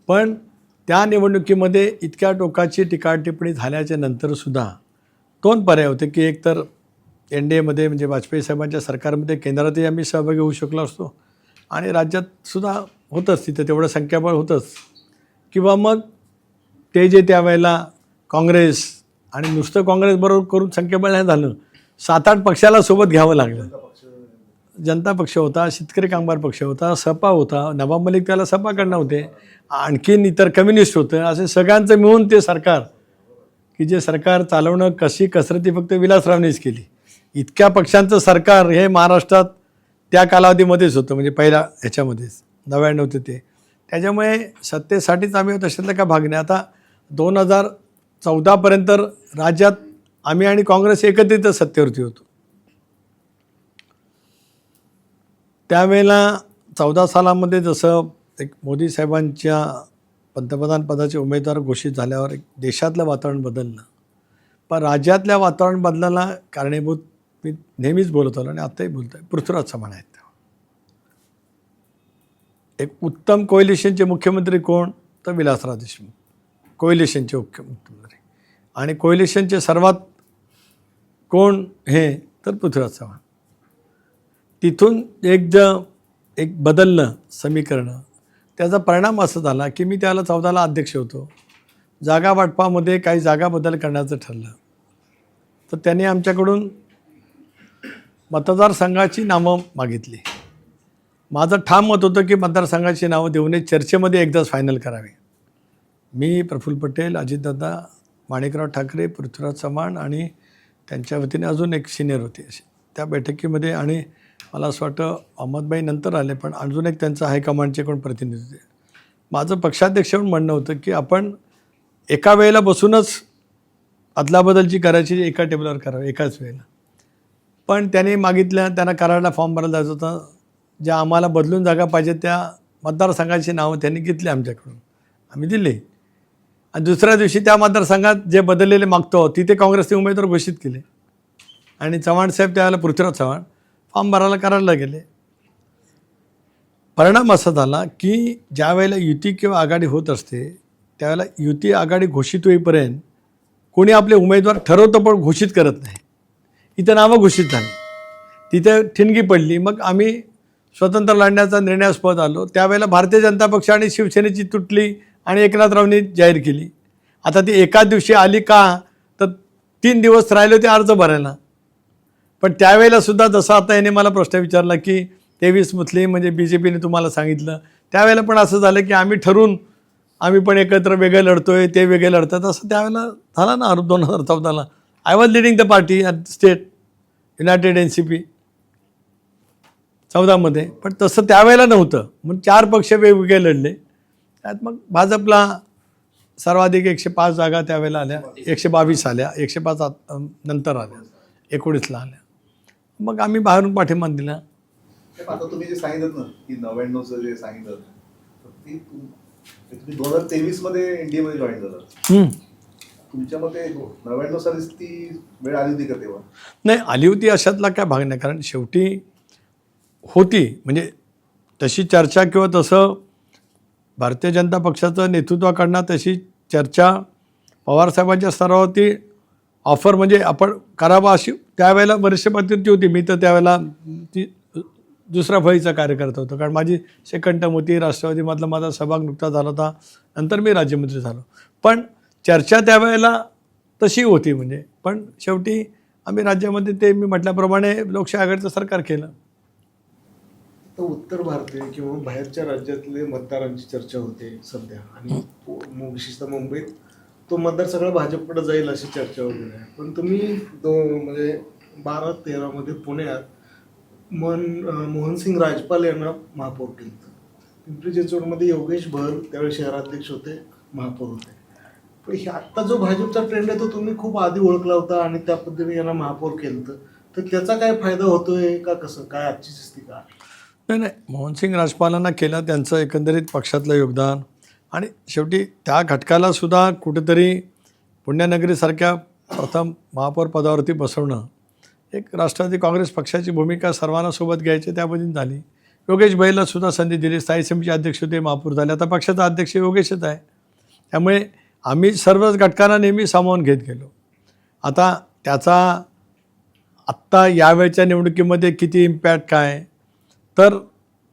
Speaker 1: पण त्या निवडणुकीमध्ये इतक्या टोकाची टीका टिप्पणी झाल्याच्या नंतरसुद्धा 2 पर्याय होते की एक तर एन डी एमध्ये म्हणजे वाजपेयी साहेबांच्या सरकारमध्ये केंद्रातही आम्ही सहभागी होऊ शकलो असतो, आणि राज्यातसुद्धा होतंच तिथं तेवढं संख्याबळ होतंच, किंवा मग ते जे त्यावेळेला काँग्रेस आणि नुसतं काँग्रेसबरोबर करून संख्याबळ नाही झालं, 7-8 पक्षाला सोबत घ्यावं लागलं. जनता पक्ष होता, शेतकरी कामगार पक्ष होता, सपा होता, नवाब मलिक त्याला सपाकडनं होते, आणखीन इतर कम्युनिस्ट होतं, असे सगळ्यांचं मिळून ते सरकार की जे सरकार चालवणं कशी कसरती फक्त विलासरावनेच केली. इतक्या पक्षांचं सरकार हे महाराष्ट्रात त्या कालावधीमध्येच होतं, म्हणजे पहिल्या ह्याच्यामध्येच 99 ते. त्याच्यामुळे सत्तेसाठीच आम्ही तशातला का भाग नाही. आता 2014पर्यंत राज्यात आम्ही आणि काँग्रेस एकत्रित सत्तेवरती होतो. त्यावेळेला 14 सालामध्ये जसं एक मोदी साहेबांच्या पंतप्रधान पदाचे उमेदवार घोषित झाल्यावर एक देशातलं वातावरण बदललं, पण राज्यातल्या वातावरण बदलायला कारणीभूत मी नेहमीच बोलत आलो आणि आत्ताही बोलतो आहे, पृथ्वीराज चव्हाण आहेत. एक उत्तम कोएलिशनचे मुख्यमंत्री कोण, तर विलासराव देशमुख कोएलिशनचे मुख्यमंत्री, आणि कोएलिशनचे सर्वात कोण हे तर पृथ्वीराज चव्हाण. तिथून एक बदललं समीकरणं. त्याचा परिणाम असा झाला की मी त्याला 14ला अध्यक्ष होतो. जागा वाटपामध्ये काही जागा बदल करण्याचं ठरलं, तर त्यांनी आमच्याकडून मतदारसंघाची नावं मागितली. माझं ठाम मत होतं की मतदारसंघाची नावं देऊ नये, चर्चेमध्ये एकदाच फायनल करावे. मी, प्रफुल्ल पटेल, अजितदादा, माणिकराव ठाकरे, पृथ्वीराज चव्हाण आणि त्यांच्या वतीने अजून एक सिनियर होते असे त्या बैठकीमध्ये, आणि मला असं वाटतं अहमदभाई नंतर आले, पण अजून एक त्यांचं हायकमांडचे कोण प्रतिनिधी होते. माझं पक्षाध्यक्ष म्हणून म्हणणं होतं की आपण एका वेळेला बसूनच अदलाबदलची करायची, एका टेबलवर करावी एकाच वेळेला. पण त्याने मागितल्या, त्यांना कराडला फॉर्म भरायला जायचं होतं, ज्या आम्हाला बदलून जागा पाहिजे त्या मतदारसंघाची नावं त्यांनी घेतली आमच्याकडून, आम्ही दिले. आणि दुसऱ्या दिवशी त्या मतदारसंघात जे बदललेले मागतो तिथे काँग्रेसने उमेदवार घोषित केले, आणि चव्हाणसाहेब त्यावेळेला पृथ्वीराज चव्हाण फॉर्म भरायला कराडला गेले. परिणाम असा झाला की ज्या वेळेला युती किंवा आघाडी होत असते त्यावेळेला युती आघाडी घोषित होईपर्यंत कोणी आपले उमेदवार ठरवतं पण घोषित करत नाही. इथं नावं घोषित झाली, तिथे ठिणगी पडली, मग आम्ही स्वतंत्र लढण्याचा निर्णयास्पद आलो. त्यावेळेला भारतीय जनता पक्ष आणि शिवसेनेची तुटली आणि एकनाथरावनी जाहीर केली. आता ती एकाच दिवशी आली का, तर 3 दिवस राहिले होते अर्ज भरायला. पण त्यावेळेला सुद्धा जसं आता याने मला प्रश्न विचारला की 23 मुस्लिम म्हणजे BJPने तुम्हाला सांगितलं, त्यावेळेला पण असं झालं की आम्ही ठरवून आम्ही पण एकत्र वेगळे लढतोय, ते वेगळे लढतात, असं त्यावेळेला झाला ना 2014ला. I was leading the party at state united NCP 14मध्ये. पण तसं त्यावेळेला नव्हतं. मग 4 पक्ष वेगवेगळे लढले. त्यात मग भाजपला सर्वाधिक 105 जागा त्यावेळेला आल्या, 122 आल्या, 105 नंतर आल्या, 19ला आल्या. मग आम्ही बाहेरून पाठिंबा दिला.
Speaker 2: आता तुम्ही जे सांगितलं ना की 99चं जे सांगितलं तर तुम्ही 2023 मध्ये NDAमध्ये जॉईन झाला. तुमच्या मते 99 सालीच ती वेळ आली होती का तेव्हा?
Speaker 1: नाही, आली होती अशातला काय भाग नाही. कारण शेवटी होती म्हणजे तशी चर्चा किंवा तसं भारतीय जनता पक्षाचं नेतृत्वाकडनं तशी चर्चा पवारसाहेबांच्या स्तरावरती ऑफर म्हणजे आपण करावा अशी त्यावेळेला वरिष्ठ पातळीवरती होती. मी तर त्यावेळेला ती दुसरा फळीचा कार्यकर्ता होतो. कारण माझी सेकंड टर्म होती. राष्ट्रवादीमधला माझा सहभाग नुकता झाला होता. नंतर मी राज्यमंत्री झालो. पण चर्चा त्यावेळेला तशी होती म्हणजे. पण शेवटी आम्ही राज्यामध्ये ते मी म्हटल्याप्रमाणे लोकशाही आघाडीचं सरकार केलं.
Speaker 4: तर उत्तर भारतीय किंवा बाहेरच्या राज्यातले मतदारांची चर्चा होते सध्या आणि विशेषतः मुंबईत तो मतदार सगळा भाजपकडे जाईल अशी चर्चा वगैरे आहे. पण तुम्ही म्हणजे 12-13 मध्ये पुण्यात मोहनसिंग राजपाल यांना महापौर केलं. पिंपरी चिंचवडमध्ये योगेश भर त्यावेळी शहराध्यक्ष होते, महापौर होते. पण आत्ता जो भाजपचा ट्रेंड आहे तो तुम्ही खूप आधी ओळखला होता आणि त्या पद्धतीने यांना महापौर केलं, तर त्याचा काय फायदा होतोय का, कसं काय आजची स्थिती काय?
Speaker 1: नाही, मोहनसिंग राजपालांना केलं त्यांचं एकंदरीत पक्षातलं योगदान आणि शेवटी त्या घटकाला सुद्धा कुठेतरी पुण्यनगरीसारख्या प्रथम महापौर पदावरती बसवणं एक राष्ट्रवादी काँग्रेस पक्षाची भूमिका सर्वांना सोबत घ्यायची त्या पद्धतीने झाली. योगेश भैला सुद्धा संधी दिली. स्थायी समितीचे अध्यक्ष होते, महापौर झाले. आता पक्षाचा अध्यक्ष योगेशच आहे. त्यामुळे आम्ही सर्वच घटकांना नेहमी सामावून घेत गेलो. आता त्याचा आत्ता यावेळच्या निवडणुकीमध्ये किती इम्पॅक्ट काय, तर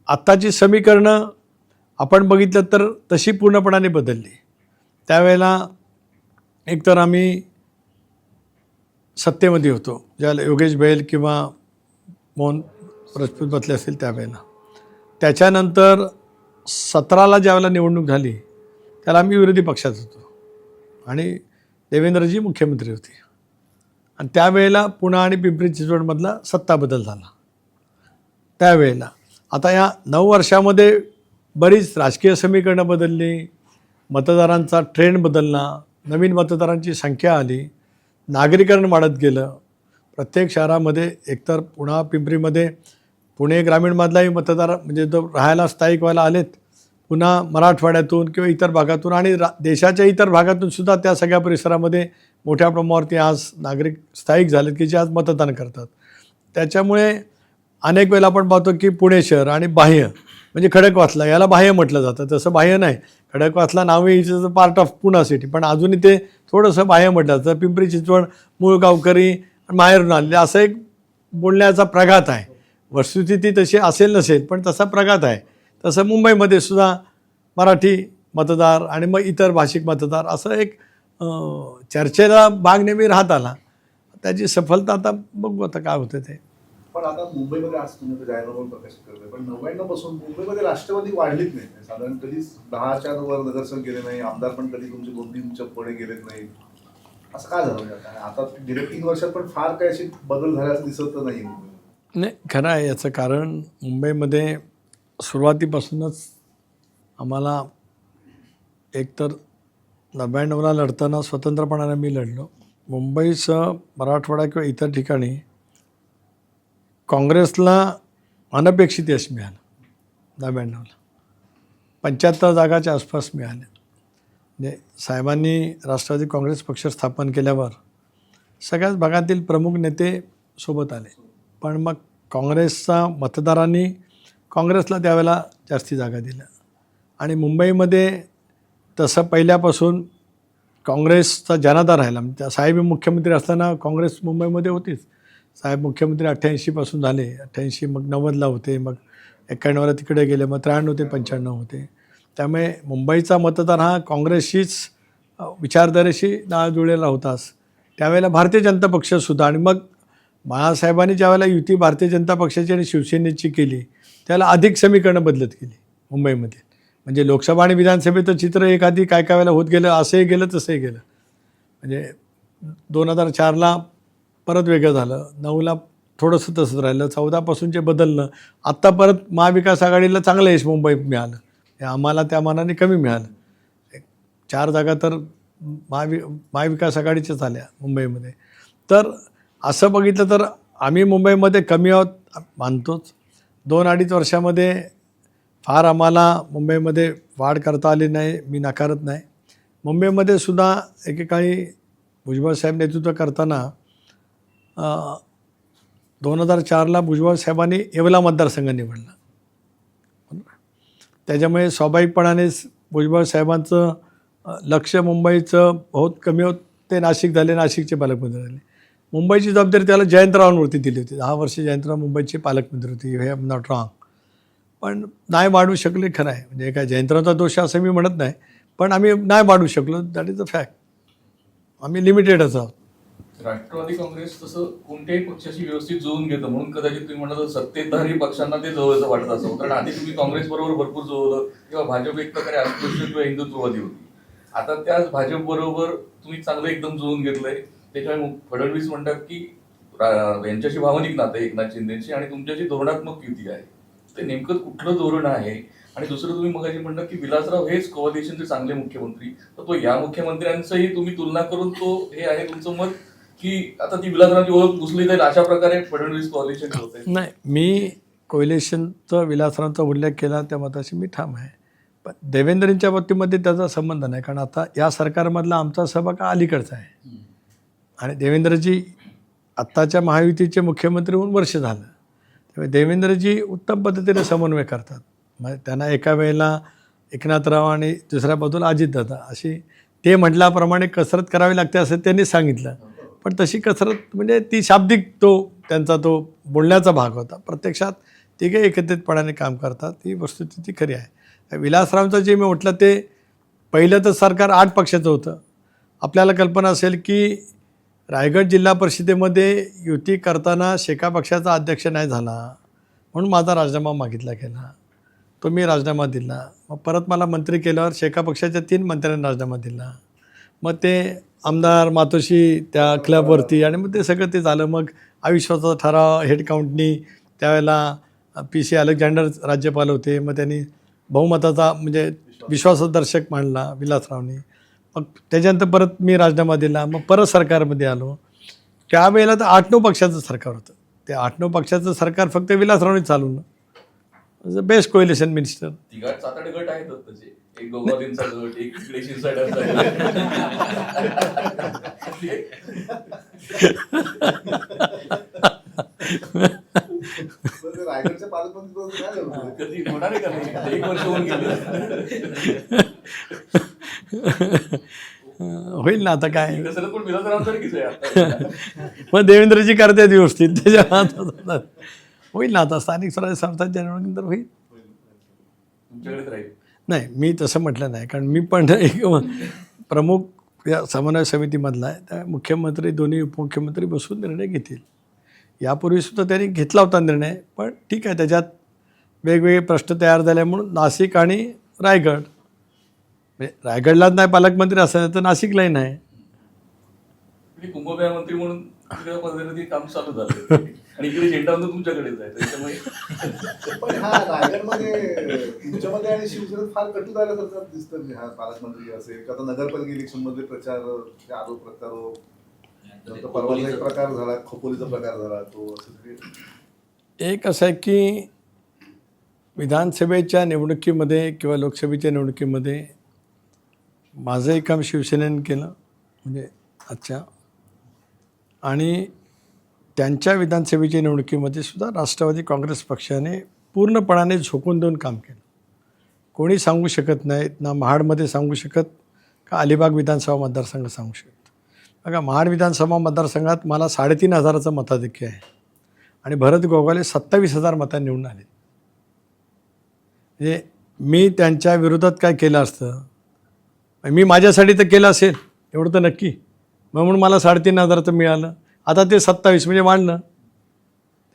Speaker 1: आत्ताची समीकरणं आपण बघितलं तर तशी पूर्णपणाने बदलली. त्यावेळेला एकतर आम्ही सत्तेमध्ये होतो ज्याला योगेश बैल किंवा मोहन राजपूत बसले असतील त्यावेळेला. त्याच्यानंतर 17ला ज्यावेळेला निवडणूक झाली त्याला आम्ही विरोधी पक्षात होतो आणि देवेंद्रजी मुख्यमंत्री होते. आणि त्यावेळेला पुणे आणि पिंपरी चिंचवडमधला सत्ता बदल झाला त्यावेळेला. आता या 9 वर्षामध्ये बरीच राजकीय समीकरणं बदलली, मतदारांचा ट्रेंड बदलला, नवीन मतदारांची संख्या आली, नागरीकरण वाढत गेलं. प्रत्येक शहरामध्ये एकतर पुणे पिंपरीमध्ये पुणे ग्रामीणमधलाही मतदार म्हणजे जो राहायला स्थायिक व्हायला आलेत पुन्हा मराठवाड्यातून किंवा इतर भागातून आणि देशाच्या इतर भागातून सुद्धा त्या सगळ्या परिसरामध्ये मोठ्या प्रमाणावरती आज नागरिक स्थायिक झालेत की जे आज मतदान करतात. त्याच्यामुळे अनेक वेळेला आपण पाहतो की पुणे शहर आणि बाह्य म्हणजे खडकवासला याला बाह्य म्हटलं जातं. तसं बाह्य नाही. खडकवासला नाव is a part of Pune city, पण अजूनही ते थोडंसं बाह्य म्हटलं जातं. पिंपरी चिंचवड मूळ गावकरी माहेरून आलेले असं एक बोलण्याचा प्रघात आहे. वस्तुस्थिती तशी असेल नसेल पण तसा प्रघात आहे. तसं मुंबईमध्ये सुद्धा मराठी मतदार आणि मग इतर भाषिक मतदार असं एक चर्चेला भाग नेहमी राहत आला. त्याची सफलता आता बघू आता काय होतं ते.
Speaker 2: पण आता मुंबईमध्ये आज तुम्ही जाहीरनामा प्रकाशित करतोय, पण 99 पासून मुंबईमध्ये राष्ट्रवादी वाढलीच नाही. साधारण कधीच 10च्या वर नगरसेवक गेले नाही, आमदार पण कधी तुमचे 2-3 पुढे गेलेत नाही. असं काय झालं म्हणजे आता गेल्या 3 वर्षात पण फार काही अशी बदल झाल्याचं दिसत नाही मुंबईमध्ये.
Speaker 1: नाही, खरं आहे. याचं कारण मुंबईमध्ये सुरुवातीपासूनच आम्हाला एकतर 99ला लढताना स्वतंत्रपणाने मी लढलो. मुंबईसह मराठवाडा किंवा इतर ठिकाणी काँग्रेसला अनपेक्षित यश मिळालं. 99ला 75 जागाच्या आसपास मिळाल्या. म्हणजे साहेबांनी राष्ट्रवादी काँग्रेस पक्ष स्थापन केल्यावर सगळ्याच भागातील प्रमुख नेते सोबत आले. पण मग काँग्रेसचा मतदारांनी काँग्रेसला त्यावेळेला जास्ती जागा दिल्या. आणि मुंबईमध्ये तसं पहिल्यापासून काँग्रेसचा जनाधार राहिला. त्या साहेब मुख्यमंत्री असताना काँग्रेस मुंबईमध्ये होतीच. साहेब मुख्यमंत्री 88पासून झाले. 88 मग 90ला होते, मग 91ला तिकडे गेले, मग 93 ते 95 होते. त्यामुळे मुंबईचा मतदार हा काँग्रेसशीच विचारधारेशी नाळ जुळलेला होताच. त्यावेळेला भारतीय जनता पक्षसुद्धा, आणि मग बाळासाहेबांनी ज्यावेळेला युती भारतीय जनता पक्षाची आणि शिवसेनेची केली त्याला अधिक समीकरणं बदलत गेली मुंबईमध्ये. म्हणजे लोकसभा आणि विधानसभेचं चित्र एखादी काय काय वेळेला होत गेलं, असंही गेलं तसंही गेलं. म्हणजे 2004ला परत वेगळं झालं, 9ला थोडंसं तसंच राहिलं, 14पासूनचे बदललं, आत्ता परत महाविकास आघाडीला चांगलं यश मुंबईत मिळालं. आम्हाला त्या मानाने कमी मिळालं. 4 जागा तर महाविकास आघाडीच्याच आल्या मुंबईमध्ये. तर असं बघितलं तर आम्ही मुंबईमध्ये कमी आहोत मानतोच. 2-2.5 वर्षामध्ये फार आम्हाला मुंबईमध्ये वाढ करता आली नाही, मी नाकारत नाही. मुंबईमध्ये सुद्धा एकेकाळी भुजबळ साहेब नेतृत्व करताना 2004ला भुजबळ साहेबांनी येवला मतदारसंघ निवडला. त्याच्यामुळे स्वाभाविकपणानेच भुजबळ साहेबांचं लक्ष मुंबईचं बहुत कमी होत ते नाशिक झाले, नाशिकचे पालकमंत्री झाले. मुंबईची जबाबदारी त्याला जयंतरावांवरती दिली होती. 10 वर्ष जयंतराव मुंबईचे पालकमंत्री होते, हे एम नॉट रॉंग. पण नाही वाढू शकले, खरं आहे. म्हणजे काय जयंतरावचा दोष असं मी म्हणत नाही, पण आम्ही नाही वाढू शकलो, दॅट इज अ फॅक्ट. आम्ही लिमिटेडच आहोत.
Speaker 7: राष्ट्रवादी काँग्रेस तसं कोणत्याही पक्षाशी व्यवस्थित जुळून घेतं म्हणून कदाचित तुम्ही म्हणाल सत्तेधारी पक्षांना ते जवळचं वाटत असावं. कारण आधी तुम्ही काँग्रेस बरोबर भरपूर जुळवलं किंवा भाजप एक प्रकारे अस्पृश्य किंवा हिंदुत्ववादी होती. आता त्याच भाजप बरोबर तुम्ही चांगलं एकदम जुळून घेतलंय. त्याच्यामुळे फडणवीस म्हणतात की यांच्याशी भावनिक नातं एकनाथ शिंदेची आणि तुमच्याशी धोरणात्मक युती आहे. ते नेमकं कुठलं धोरण आहे? आणि दुसरं तुम्ही मगाशी म्हणतात की विलासराव हेच कोअलिशनचे चांगले मुख्यमंत्री, तर तो या मुख्यमंत्र्यांचंही तुम्ही तुलना करून तो हे आहे तुमचं मत की आता ती विलासरावची ओळख पुसली जाईल अशा प्रकारे फडणवीस कोअलिशन होत आहे?
Speaker 1: नाही, मी कोअलिशनचा विलासरावांचा उल्लेख केला त्या मताशी मी ठाम आहे. पण देवेंद्रजींच्या बाबतीमध्ये त्याचा संबंध नाही, कारण आता या सरकारमधला आमचा सहभाग हा अलीकडचा आहे आणि देवेंद्रजी आत्ताच्या महायुतीचे मुख्यमंत्री होऊन वर्ष झालं. त्यामुळे देवेंद्रजी उत्तम पद्धतीने समन्वय करतात. मग त्यांना एका वेळेला एकनाथराव आणि दुसऱ्या बाजूला अजितदादा अशी ते म्हटल्याप्रमाणे कसरत करावी लागते असं त्यांनी सांगितलं. पण तशी कसरत म्हणजे ती शाब्दिक त्यांचा तो बोलण्याचा भाग होता. प्रत्यक्षात तिघे एकत्रितपणाने काम करतात, ही वस्तुस्थिती खरी आहे. विलासरावांचं जे मी म्हटलं ते पहिलं तर सरकार 8 पक्षाचं होतं. आपल्याला कल्पना असेल की रायगड जिल्हा परिषदेमध्ये युती करताना शेका पक्षाचा अध्यक्ष नाही झाला म्हणून माझा राजीनामा मागितला गेला. तो मी राजीनामा दिला. मग परत मला मंत्री केल्यावर शेका पक्षाच्या 3 मंत्र्यांनी राजीनामा दिला. मग ते आमदार मातोश्री त्या क्लबवरती आणि मग ते सगळं ते झालं. मग अविश्वासाचा ठराव हेड काउंटनी त्यावेळेला PC अलेक्झांडर राज्यपाल होते. मग त्यांनी बहुमताचा म्हणजे विश्वासदर्शक मांडला विलासरावनी. मग त्याच्यानंतर परत मी राजीनामा दिला. मग परत सरकारमध्ये आलो. त्यावेळेला तर 8-9 पक्षाचं सरकार होतं. ते 8-9 पक्षाचं सरकार फक्त विलासरावनी चालवलं. Best coalition minister.
Speaker 7: 7-8 गट आहेत तसे. एक गोगावलेंचा गट, एक इकडे शिरसाट्यांचा गट.
Speaker 2: रायगडच्या पालकमंत्री काय झालं?
Speaker 7: कधी होणार आहे का नाही? 1 वर्ष होऊन गेलं.
Speaker 1: होईल ना आता काय.
Speaker 7: कसं पण विलासरावांसारखीच आहे आता.
Speaker 1: मग देवेंद्रजी करतात व्यवस्थित त्याच्या होईल ना आता. स्थानिक स्वराज्य संस्थांच्या निवडणुकीनंतर होईल.
Speaker 7: तुमच्याकडेच राहील.
Speaker 1: नाही, मी तसं म्हटलं नाही, कारण मी पण एक प्रमुख या समन्वय समितीमधला आहे. त्या मुख्यमंत्री दोन्ही उपमुख्यमंत्री बसून निर्णय घेतील. यापूर्वीसुद्धा त्यांनी घेतला होता निर्णय, पण ठीक आहे त्याच्यात वेगवेगळे प्रश्न तयार झाले म्हणून नाशिक आणि रायगड, म्हणजे रायगडलाच नाही पालकमंत्री असं तर नाशिकलाही नाही.
Speaker 7: कुंभमेळा मंत्री म्हणून तिकडे पद्धतीने काम चालू झालं आणि इकडे झेंडा तुमच्याकडेच आहे. त्याच्यामुळे
Speaker 2: पण हा रायगडमध्ये तुमच्यामध्ये आणि शिवसेनेत फार कटू झाल्यासारखं दिसतं. हा पालकमंत्री असेल आता नगरपालिका इलेक्शनमध्ये प्रचार आरोप प्रत्यारोप, नंतर परवाचा एक प्रकार झाला, खोपोलीचा प्रकार झाला, तो असं
Speaker 1: एक असं आहे की विधानसभेच्या निवडणुकीमध्ये किंवा लोकसभेच्या निवडणुकीमध्ये माझंही काम शिवसेनेनं केलं म्हणजे अच्छा, आणि त्यांच्या विधानसभेच्या निवडणुकीमध्ये सुद्धा राष्ट्रवादी काँग्रेस पक्षाने पूर्णपणाने झोकून देऊन काम केलं. कोणी सांगू शकत नाहीत, ना महाडमध्ये सांगू शकत का अलिबाग विधानसभा मतदारसंघ सांगू शकत. बघा, महाड विधानसभा मतदारसंघात मला 3,500 मताधिक्य आहे आणि भरत गोगावले 27,000 मतांनी निवडून आले. म्हणजे मी त्यांच्या विरोधात काय केलं असतं, मी माझ्यासाठी तर केलं असेल एवढं तर नक्की, म्हणून मला 3,500 मिळालं. आता ते 27 म्हणजे वाढलं.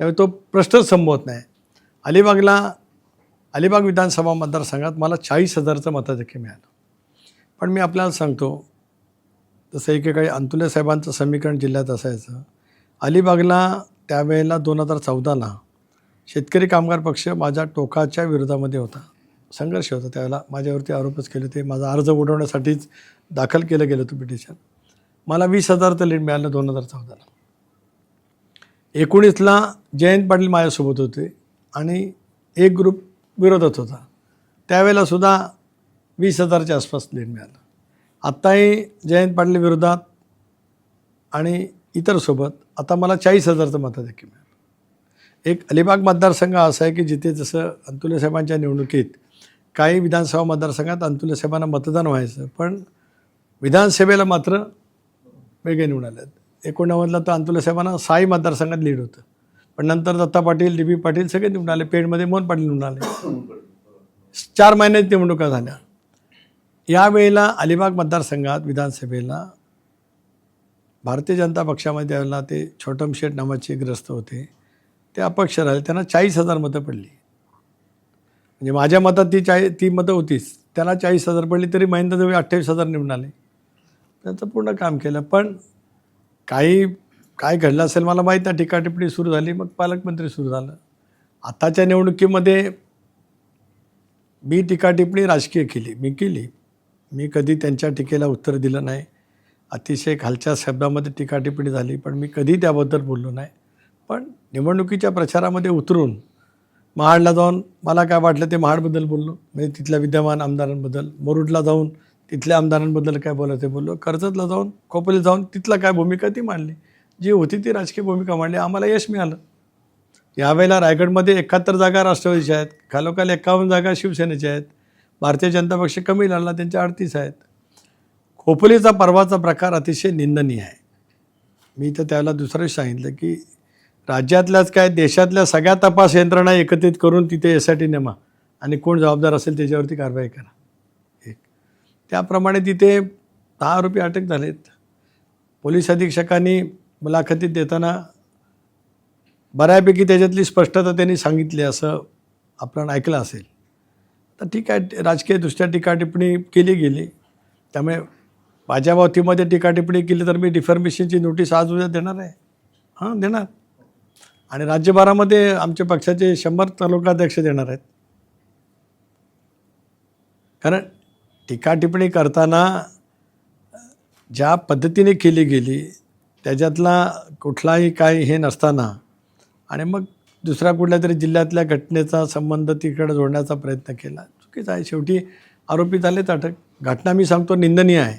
Speaker 1: त्यामुळे तो प्रश्नच संभवत नाही. अलिबाग विधानसभा मतदारसंघात मला 40,000चं मताधिक्य मिळालं. पण मी आपल्याला सांगतो, जसं एकेकाळी अंतुले साहेबांचं समीकरण जिल्ह्यात असायचं. अलिबागला त्यावेळेला 2014ला शेतकरी कामगार पक्ष माझ्या टोकाच्या विरोधामध्ये होता. संघर्ष होता त्यावेळेला. माझ्यावरती आरोपच केले होते. माझा अर्ज उडवण्यासाठीच दाखल केलं गेलं होतं पिटिशन. मला 20,000चं लीड मिळालं 2014ला. 19ला जयंत पाटील माझ्यासोबत होते आणि एक ग्रुप विरोधात होता. त्यावेळेला सुद्धा 20,000च्या आसपास लीड मिळालं. आत्ताही जयंत पाटील विरोधात आणि इतर सोबत आता मला 40,000चं मताधिक्य मिळालं. एक अलिबाग मतदारसंघ असा आहे की जिथे जसं अंतुले साहेबांच्या निवडणुकीत काही विधानसभा मतदारसंघात अंतुले साहेबांना मतदान व्हायचं, पण विधानसभेला मात्र वेगळे निवडून आले. 89ला तर अंतुले साहेबांना 6 मतदारसंघात लीड होतं, पण नंतर दत्ता पाटील, डी बी पाटील सगळे निवडून आले. पेडमध्ये मोहन पाटील निवडून आले. 4 महिन्यात निवडणुका झाल्या. यावेळेला अलिबाग मतदारसंघात विधानसभेला भारतीय जनता पक्षामध्ये त्यावेळेला ते छोटम शेठ नावाचे ग्रस्त होते, ते अपक्ष राहिले. त्यांना 40,000 मतं पडली. म्हणजे माझ्या मतात ती मतं होतीच, त्याला 40,000 पडली. तरी महेंद्र दवे 28,000 निवडून आले. त्यांचं पूर्ण काम केलं. पण काय घडलं असेल मला माहीत नाही. टीकाटिप्पणी सुरू झाली, मग पालकमंत्री सुरू झालं. आताच्या निवडणुकीमध्ये मी टीकाटिप्पणी राजकीय केली. मी कधी त्यांच्या टीकेला उत्तर दिलं नाही. अतिशय खालच्या शब्दामध्ये टीकाटिप्पणी झाली, पण मी कधी त्याबद्दल बोललो नाही. पण निवडणुकीच्या प्रचारामध्ये उतरून महाडला जाऊन मला काय वाटलं ते महाडबद्दल बोललो, म्हणजे तिथल्या विद्यमान आमदारांबद्दल. मुरुडला जाऊन तिथल्या आमदारांबद्दल काय बोलायचं ते बोललो. कर्जतला जाऊन, खोपोलीला जाऊन तिथला काय भूमिका ती मांडली. जी होती ती राजकीय भूमिका मांडली. आम्हाला यश मिळालं. यावेळेला रायगडमध्ये 71 जागा राष्ट्रवादीच्या आहेत, खालोखाल 51 जागा शिवसेनेच्या आहेत. भारतीय जनता पक्ष कमी लढला, त्यांच्या 38 आहेत. खोपोलीचा परवाचा प्रकार अतिशय निंदनीय आहे. मी तर त्याला दुसरं सांगितलं की राज्यातल्याच काय देशातल्या सगळ्या तपास यंत्रणा एकत्रित करून तिथे SIT नेमा आणि कोण जबाबदार असेल त्याच्यावरती कारवाई करा. एक त्याप्रमाणे तिथे 10 आरोपी अटक झालेत. पोलीस अधीक्षकांनी मुलाखतीत देताना बऱ्यापैकी त्याच्यातली स्पष्टता त्यांनी सांगितली असं आपण ऐकलं असेल. तर ठीक आहे, राजकीयदृष्ट्या टीकाटिप्पणी केली गेली. त्यामुळे माझ्या बाबतीमध्ये टीकाटिप्पणी केली तर मी डिफर्मेशनची नोटीस आज उद्या देणार आहे. देणार. आणि राज्यभरामध्ये आमच्या पक्षाचे 100 तालुकाध्यक्ष देणार आहेत. कारण टीकाटिप्पणी करताना ज्या पद्धतीने केली गेली त्याच्यातला कुठलाही काही हे नसताना आणि मग दुसऱ्या कुठल्या तरी जिल्ह्यातल्या घटनेचा संबंध तिकडे जोडण्याचा प्रयत्न केला, चुकीचं आहे. शेवटी आरोपी झालेत अटक. घटना मी सांगतो निंदनीय आहे.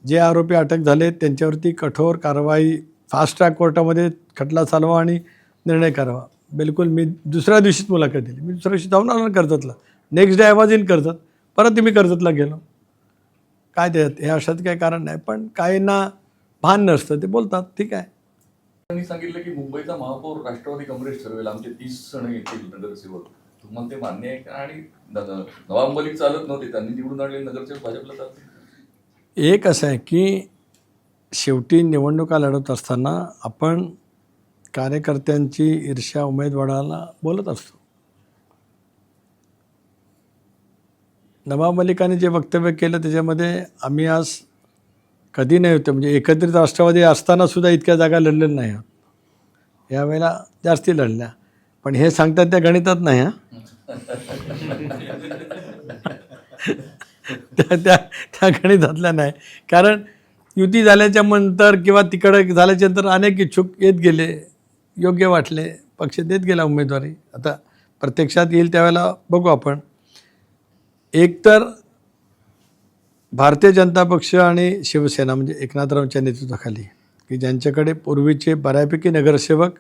Speaker 1: जे आरोपी अटक झालेत त्यांच्यावरती कठोर कारवाई, फास्ट ट्रॅक कोर्टामध्ये खटला चालवा आणि निर्णय करावा. बिलकुल. मी दुसऱ्या दिवशीच मुलाखत दिली. मी दुसऱ्या दिवशी जाऊन आलो कर्जतला. नेक्स्ट डे आवाज येईन कर्जत. परत मी कर्जतला गेलो. काय देत हे अशात काही कारण नाही. पण काहींना भान नसतं, ते बोलतात. ठीक आहे.
Speaker 7: त्यांनी सांगितलं की मुंबईचा महापौर राष्ट्रवादी काँग्रेस ठरवेल, आमचे 30 जण येतील नगरसेवक. तुम्हाला ते मान्य आहे का? आणि नवाब मलिक चालत नव्हते, त्यांनी निवडून आणले नगरसेवक भाजपला चालते.
Speaker 1: एक असं आहे की शेवटी निवडणुका लढवत असताना आपण कार्यकर्त्यांची ईर्ष्या उमेदवाराला बोलत असतो. नवाब मलिकाने जे वक्तव्य केलं त्याच्यामध्ये आम्ही आज कधी नाही होतं, म्हणजे एकत्रित राष्ट्रवादी असतानासुद्धा इतक्या जागा लढलेल्या नाही आहोत. यावेळेला जास्ती लढल्या. पण हे सांगतात त्या गणितात नाही. त्या गणितातल्या नाही. कारण युती झाल्याच्या नंतर किंवा तिकडे झाल्याच्या नंतर अनेक इच्छुक येत गेले, योग्य वाटले, पक्ष देत गेला उमेदवारी. आता प्रत्यक्षात येईल त्यावेळेला बघू आपण. एकतर भारतीय जनता पक्ष आणि शिवसेना म्हणजे एकनाथरावांच्या नेतृत्वाखाली, की ज्यांच्याकडे पूर्वीचे बऱ्यापैकी नगरसेवक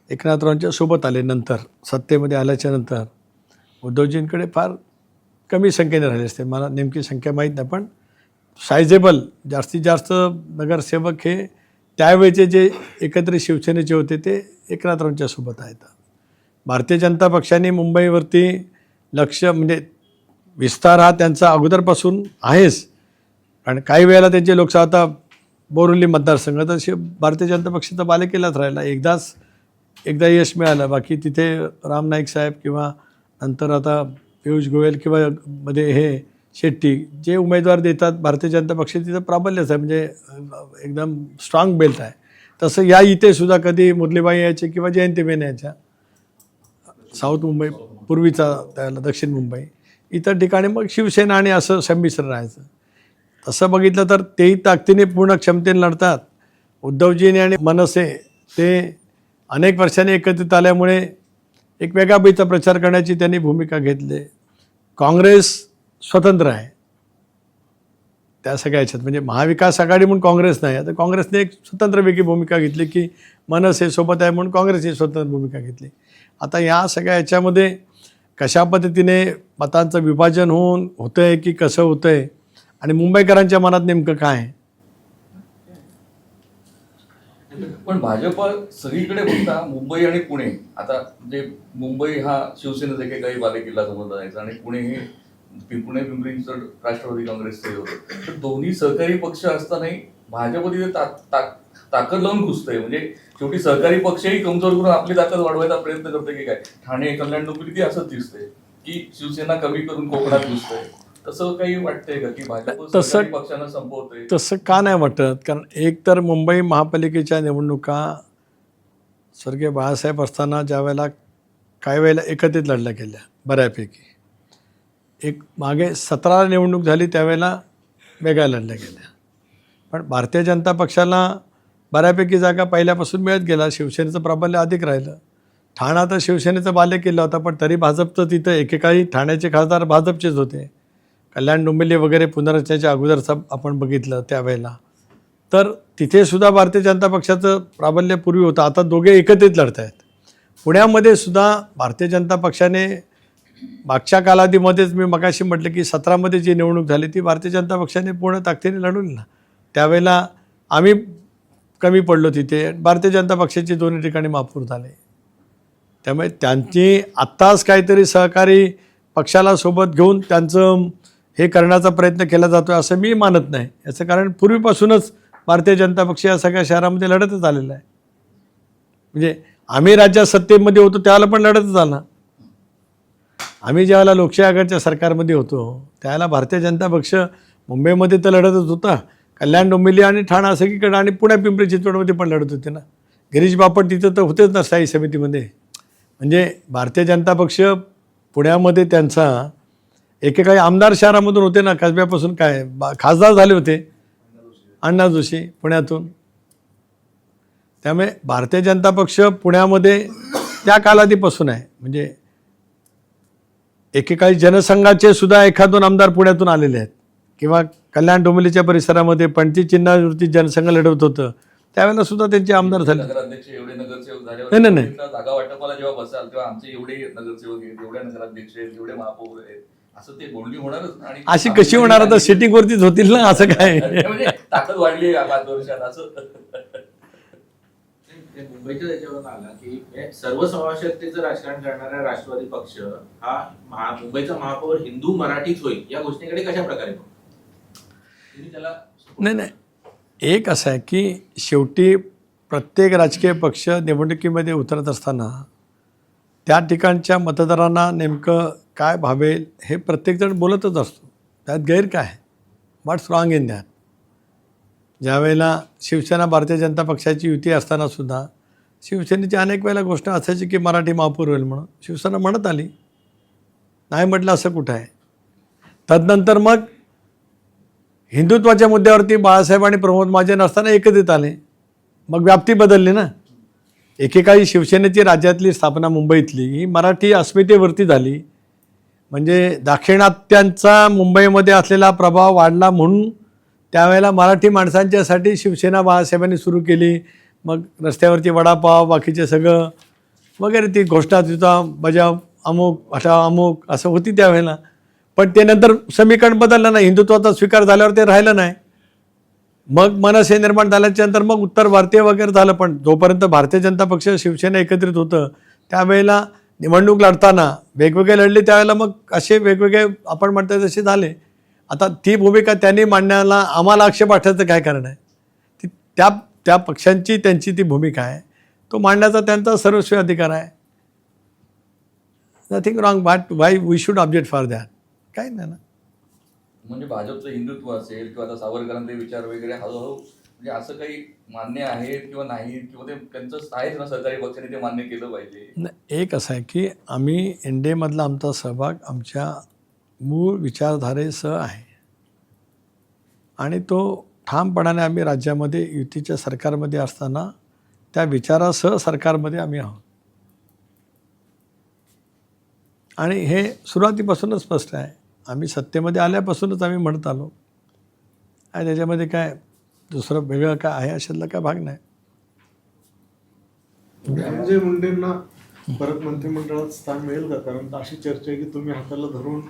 Speaker 1: एकनाथरावांच्या सोबत आले, नंतर सत्तेमध्ये आल्याच्या नंतर उद्धवजींकडे फार कमी संख्येने राहिले असते. मला नेमकी संख्या माहीत नाही, पण सायझेबल जास्तीत जास्त नगरसेवक हे त्यावेळेचे जे एकत्रित शिवसेनेचे होते ते एकनाथरावांच्या सोबत आहेत. भारतीय जनता पक्षाने मुंबईवरती लक्ष म्हणजे विस्तार हा त्यांचा अगोदरपासून आहेच. कारण काही वेळेला त्यांचे लोकसभा आता बोरिवली मतदारसंघ तर भारतीय जनता पक्षाचा बालेकिल्लाच राहिला. एकदा यश मिळालं. बाकी तिथे राम नाईक साहेब किंवा नंतर आता पियुष गोयल किंवा मध्ये हे शेट्टी जे उमेदवार देतात भारतीय जनता पक्ष तिथं प्राबल्यच आहे, म्हणजे एकदम स्ट्रॉंग बेल्ट आहे. तसं या इथे सुद्धा कधी मुरलीबाई यायचे किंवा जयंतीबेन यायच्या साऊथ मुंबई पूर्वीचा त्याला दक्षिण मुंबई इतर ठिकाणी मग शिवसेना आणि असं संमिश्र राहायचं. तसं बघितलं तर तेही ताकदीने पूर्ण क्षमतेने लढतात. उद्धवजीने आणि मनसे ते अनेक वर्षांनी एकत्रित आल्यामुळे एक वेगळा बेचा प्रचार करण्याची त्यांनी भूमिका घेतली. काँग्रेस स्वतंत्र आहे त्या सगळ्या ह्याच्यात, म्हणजे महाविकास आघाडी म्हणून काँग्रेस नाही. आता काँग्रेसने एक स्वतंत्र वेगळी भूमिका घेतली की मनसे सोबत आहे म्हणून काँग्रेसने स्वतंत्र भूमिका घेतली. आता या सगळ्या ह्याच्यामध्ये कशा पद्धतीने मतांचं विभाजन होतं आहे की कसं होतं आहे आणि मुंबईकरांच्या मनात नेमकं काय आहे.
Speaker 7: पण भाजप सगळीकडे बघता मुंबई आणि पुणे, आता म्हणजे मुंबई हा शिवसेनेचा एकेकाळी बालेकिल्ला समजला जायचा आणि पुणे हे पुणे पिंपरी चिंचवड राष्ट्रवादी काँग्रेसचे होतं. तर दोन्ही सहकारी पक्ष असतानाही भाजप तिथे ताकद लावून घुसतंय. म्हणजे शेवटी सहकारी पक्षही कमजोर करून आपली ताकद वाढवायचा प्रयत्न करतोय की काय. ठाणे कल्याण डोंबिवली ती असंच दिसतंय की शिवसेना कमी करून कोकणात घुसतंय. तसं काही वाटतंय का की भाजप सहकारी पक्षांना संपवतंय?
Speaker 1: तसं का नाही वाटत, कारण एक तर मुंबई महापालिकेच्या निवडणुका स्वर्गीय बाळासाहेब असताना ज्या वेळेला काही वेळेला एकत्रित लढल्या गेल्या बऱ्यापैकी, एक मागे 17 निवडणूक झाली त्यावेळेला वेगळ्या लढल्या गेल्या. पण भारतीय जनता पक्षाला बऱ्यापैकी जागा पहिल्यापासून मिळत गेला. शिवसेनेचं प्राबल्य अधिक राहिलं. ठाणा तर शिवसेनेचा बालेकिल्ला होता, पण तरी भाजपचं तिथं एकेकाळी ठाण्याचे खासदार भाजपचेच होते. कल्याण डोंबिवली वगैरे पुनर्रचनेच्या अगोदरचं आपण बघितलं त्यावेळेला, तर तिथे सुद्धा भारतीय जनता पक्षाचं प्राबल्य पूर्वी होतं. आता दोघे एकत्रित लढत आहेत. पुण्यामध्ये सुद्धा भारतीय जनता पक्षाने मागच्या कालावधीमध्येच मी मगाशी म्हटलं की 17मध्ये जी निवडणूक झाली ती भारतीय जनता पक्षाने पूर्ण ताकदीने लढवली ना. त्यावेळेला आम्ही कमी पडलो तिथे. भारतीय जनता पक्षाचे दोन्ही ठिकाणी महापौर झाले. त्यामुळे त्यांची आत्ताच काहीतरी सहकारी पक्षाला सोबत घेऊन त्यांचं हे करण्याचा प्रयत्न केला जातो असं मी मानत नाही. याचं कारण पूर्वीपासूनच भारतीय जनता पक्ष या सगळ्या शहरामध्ये लढतच आलेला आहे. म्हणजे आम्ही राज्यात सत्तेमध्ये होतो त्यावेळेला पण लढतच आला. आम्ही ज्यावेळेला लोकशाही आघाडीच्या सरकारमध्ये होतो त्यावेळेला भारतीय जनता पक्ष मुंबईमध्ये तर लढतच होता, कल्याण डोंबिवली आणि ठाणा सगळीकडे आणि पुण्या पिंपरी चिंचवडमध्ये पण लढत होते ना. गिरीश बापट तिथं तर होतेच ना स्थायी समितीमध्ये. म्हणजे भारतीय जनता पक्ष पुण्यामध्ये त्यांचा एकेकाळी आमदार शहरामधून होते ना, कसब्यापासून काय खासदार झाले होते अण्णा जोशी पुण्यातून. त्यामुळे भारतीय जनता पक्ष पुण्यामध्ये त्या कालावधीपासून आहे. म्हणजे एकेकाळी जनसंघाचे सुद्धा 1-2 आमदार पुण्यातून आलेले आहेत किंवा कल्याण डोंबिवलीच्या परिसरामध्ये पणती चिन्हावरती जनसंघ लढवत होतं त्यावेळेला सुद्धा त्यांचे आमदार झाले.
Speaker 7: नगराध्यक्ष एवढे नगरसेवक
Speaker 1: नाही.
Speaker 7: झाले जागा वाटपाला जेव्हा बसाल तेव्हा आमचे एवढे नगरसेवक आहेत, एवढे नगराध्यक्ष आहेत, एवढे महापौर आहेत, असं ते बोलणी होणारच. आणि
Speaker 1: अशी कशी होणार, आता सिटिंगवरतीच होतील ना. असं काय
Speaker 7: म्हणजे ताकद वाढली 5 वर्षात असं.
Speaker 5: मुंबईच्या त्याच्यावरून आला की सर्वसमावेशकतेचं राजकारण करणारा राष्ट्रवादी पक्ष हा मुंबईचा महापौर हिंदू मराठीच होईल या घोषणेकडे कशा प्रकारे तुम्ही त्याला?
Speaker 1: नाही, एक असं आहे की शेवटी प्रत्येक राजकीय पक्ष निवडणुकीमध्ये उतरत असताना त्या ठिकाणच्या मतदारांना नेमकं काय भावेल हे प्रत्येकजण बोलतच असतो. त्यात गैर काय, व्हॉट्स रॉंग इन दॅट. ज्यावेळेला शिवसेना भारतीय जनता पक्षाची युती असताना सुद्धा शिवसेनेची अनेक वेळेला गोष्ट असायची की मराठी महापौर होईल म्हणून. शिवसेना म्हणत आली, नाही म्हटलं असं कुठं आहे. तदनंतर मग हिंदुत्वाच्या मुद्द्यावरती बाळासाहेब आणि प्रमोद महाजन असताना एकत्रित आले. मग व्याप्ती बदलली ना. एकेकाळी शिवसेनेची राज्यातली स्थापना मुंबईतली ही मराठी अस्मितेवरती झाली. म्हणजे दाक्षिणात्यांचा मुंबईमध्ये असलेला प्रभाव वाढला म्हणून त्यावेळेला मराठी माणसांच्यासाठी शिवसेना बाळासाहेबांनी सुरू केली. मग रस्त्यावरती वडापाव बाकीचे सगळं वगैरे ती घोषणा तिचा बजाव अमुक अशा अमुक असं होती त्यावेळेला. पण ते नंतर समीकरण बदललं नाही. हिंदुत्वाचा स्वीकार झाल्यावर ते राहिलं नाही. मग मनसे निर्माण झाल्याच्यानंतर मग उत्तर भारतीय वगैरे झालं. पण जोपर्यंत भारतीय जनता पक्ष शिवसेना एकत्रित होतं त्यावेळेला निवडणूक लढताना वेगवेगळे लढले त्यावेळेला मग असे वेगवेगळे आपण म्हणतो तसे झाले. आता ती भूमिका त्यांनी मांडण्याला आम्हाला आक्षेप वाटायचं काय कारण आहे. ती त्या त्या पक्षांची त्यांची ती भूमिका आहे, तो मांडण्याचा त्यांचा सर्वस्वी अधिकार आहे. Nothing wrong, but why we should object for that, काही नाही ना.
Speaker 7: म्हणजे भाजपचं हिंदुत्व असेल किंवा आता सावरकरांचे विचार वगैरे हळूहळू म्हणजे असं काही मान्य आहे किंवा नाही, किंवा ते त्यांचं आहेच ना सरकारी पक्षाने ते मान्य केलं पाहिजे.
Speaker 1: एक असं आहे की आम्ही एनडीएमधला आमचा सहभाग आमच्या मूळ विचारधारेसह आहे आणि तो ठामपणाने आम्ही राज्यामध्ये युतीच्या सरकारमध्ये असताना त्या विचारासह सरकारमध्ये आम्ही आहोत. आणि हे सुरुवातीपासूनच स्पष्ट आहे. आम्ही सत्तेमध्ये आल्यापासूनच आम्ही म्हणत आलो आणि त्याच्यामध्ये काय दुसरं वेगळं काय आहे अशातला काय भाग नाही.
Speaker 4: धनंजय मुंडेंना परत मंत्रिमंडळात स्थान मिळेल का? कारण अशी चर्चा आहे की तुम्ही हाताला धरून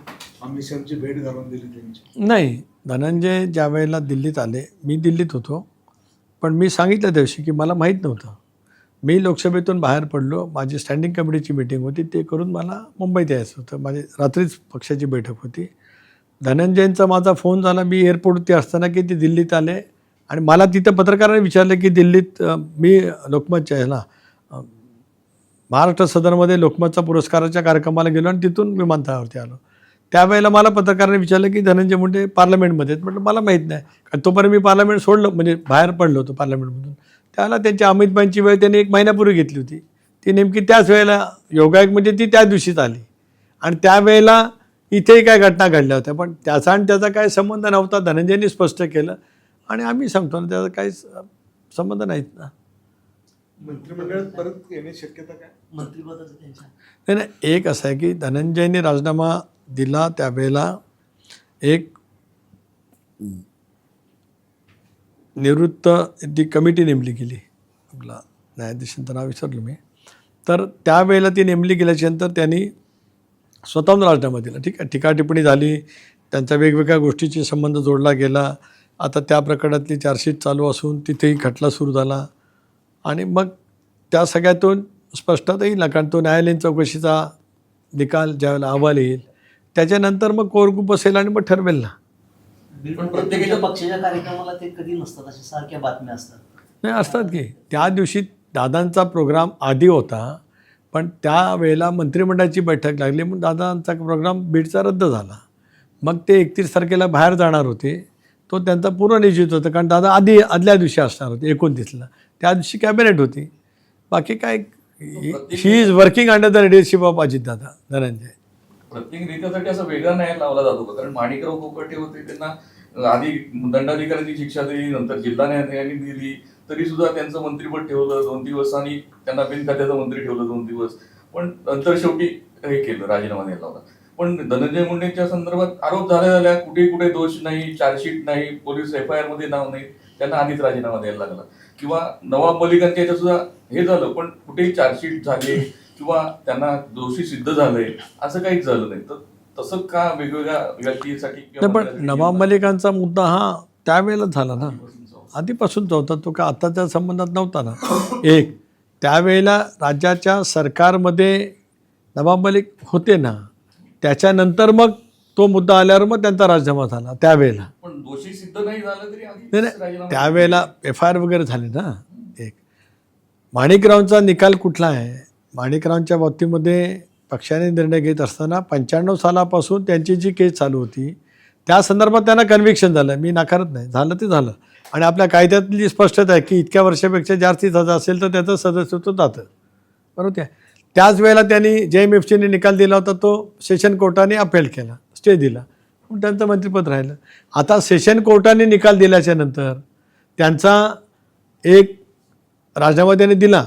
Speaker 4: अमित शहाची भेट घालून दिली त्यांची.
Speaker 1: नाही, धनंजय ज्या वेळेला दिल्लीत आले, मी दिल्लीत होतो, पण मी सांगितलं त्या दिवशी की मला माहीत नव्हतं. मी लोकसभेतून बाहेर पडलो, माझी स्टँडिंग कमिटीची मीटिंग होती, ते करून मला मुंबईत यायचं होतं. माझी रात्रीच पक्षाची बैठक होती. धनंजयंचा माझा फोन झाला, मी एअरपोर्टवरती असताना की ते दिल्लीत आले आणि मला तिथं पत्रकारांनी विचारलं की दिल्लीत मी लोकमतच्या ह्याला महाराष्ट्र सदनमध्ये लोकमतचा पुरस्काराच्या कार्यक्रमाला गेलो आणि तिथून विमानतळावरती आलो. त्यावेळेला मला पत्रकारांनी विचारलं की धनंजय मुंडे पार्लमेंटमध्ये आहेत. म्हटलं मला माहीत नाही, कारण तोपर्यंत मी पार्लमेंट सोडलं, म्हणजे बाहेर पडलो होतो पार्लमेंटमधून. त्याला त्यांच्या अमितभाईंची वेळ त्यांनी 1 महिन्यापूर्वी घेतली होती. ती नेमकी त्याच वेळेला योगायोग म्हणजे ती त्या दिवशीच आली आणि त्यावेळेला इथेही काय घटना घडल्या होत्या, पण त्याचा आणि त्याचा काही संबंध नव्हता. धनंजयनी स्पष्ट केलं आणि आम्ही सांगतो ना त्याचा काही संबंध नाहीत ना.
Speaker 4: मंत्रिमंडळात परत येण्याची शक्यता काय?
Speaker 6: मंत्रिपदाचं त्यांच्या
Speaker 1: नाही, एक असं आहे की धनंजयनी राजीनामा दिला त्यावेळेला एक निवृत्त ती कमिटी नेमली गेली, आपला न्यायाधीशांचं नाव विसरलो मी. तर त्यावेळेला ती नेमली गेल्याच्यानंतर त्यांनी स्वतःहून राजीनामा दिला. ठीक आहे, टीका टिप्पणी झाली, त्यांचा वेगवेगळ्या गोष्टीशी संबंध जोडला गेला. आता त्या प्रकरणातली चार्जशीट चालू असून तिथेही खटला सुरू झाला आणि मग त्या सगळ्यातून स्पष्टता येईल ना, कारण तो न्यायालयीन चौकशीचा निकाल ज्यावेळेला अहवाल येईल त्याच्यानंतर मग कोर ग्रुप असेल आणि मग ठरवेल ना.
Speaker 6: पण प्रत्येकाच्या पक्षाच्या कार्यक्रमाला ते कधी नसतात, अशा सारख्या बातम्या असतात.
Speaker 1: नाही, असतात की त्या दिवशी दादांचा प्रोग्राम आधी होता, पण त्यावेळेला मंत्रिमंडळाची बैठक लागली म्हणून दादांचा प्रोग्राम बीडचा रद्द झाला. मग ते 31 तारखेला बाहेर जाणार होते, तो त्यांचा पूर्ण निश्चित होता, कारण दादा आदल्या दिवशी असणार होते 29ला. त्या दिवशी कॅबिनेट होती. बाकी काय, he is working under the leadership of Ajitdada Dhananjay.
Speaker 7: प्रत्येक नेत्यासाठी असं वेगळा न्याय लावला जातो का? कारण माणिकराव कोकाटे होते, त्यांना आधी दंडाधिकाऱ्यांची शिक्षा दिली, नंतर जिल्हा न्यायालयाने दिली, तरी सुद्धा त्यांचं मंत्रिपद ठेवलं 2 दिवस आणि त्यांना बिनखात्याचं मंत्री ठेवलं 2 दिवस, पण नंतर शेवटी हे केलं, राजीनामा द्यायला लावला. पण धनंजय मुंडेंच्या संदर्भात आरोप झाल्या कुठे दोष नाही, चार्जशीट नाही, पोलीस FIR मध्ये नाव नाही, त्यांना आधीच राजीनामा द्यायला लागला. किंवा नवाब मलिकांच्या याच्यात सुद्धा हे झालं, पण कुठेही चार्जशीट झाली किंवा त्यांना दोषी सिद्ध झालंय असं काहीच झालं नाही. तर तसं का वेगवेगळ्या व्यक्तीसाठी?
Speaker 1: पण नवाब मलिकांचा मुद्दा हा त्यावेळेला झाला ना, आधीपासूनचा होता, तो का आत्ताच्या संबंधात नव्हता ना. एक त्यावेळेला राज्याच्या सरकारमध्ये नवाब मलिक होते ना, त्याच्यानंतर मग तो मुद्दा आल्यावर मग त्यांचा राजीनामा झाला त्यावेळेला.
Speaker 7: पण दोषी सिद्ध नाही झालं तरी
Speaker 1: नाही, त्यावेळेला FIR वगैरे झाले ना. एक माणिकरावांचा निकाल कुठला आहे, माणिकरावांच्या बाबतीमध्ये पक्षाने निर्णय घेत असताना 95 सालापासून त्यांची जी केस चालू होती त्या संदर्भात त्यांना कन्व्हिक्शन झालं, मी नाकारत नाही, झालं ते झालं. आणि आपल्या कायद्यातली स्पष्टता आहे की इतक्या वर्षापेक्षा जास्ती सजा असेल तर त्याचं सदस्यत्व जातं, बरोबर. त्याच वेळेला त्यांनी JMFCने निकाल दिला होता, तो सेशन कोर्टाने अपेल केला, स्टे दिला, पण त्यांचं मंत्रिपद राहिलं. आता सेशन कोर्टाने निकाल दिल्याच्या नंतर त्यांचा एक राजीनामा त्याने दिला.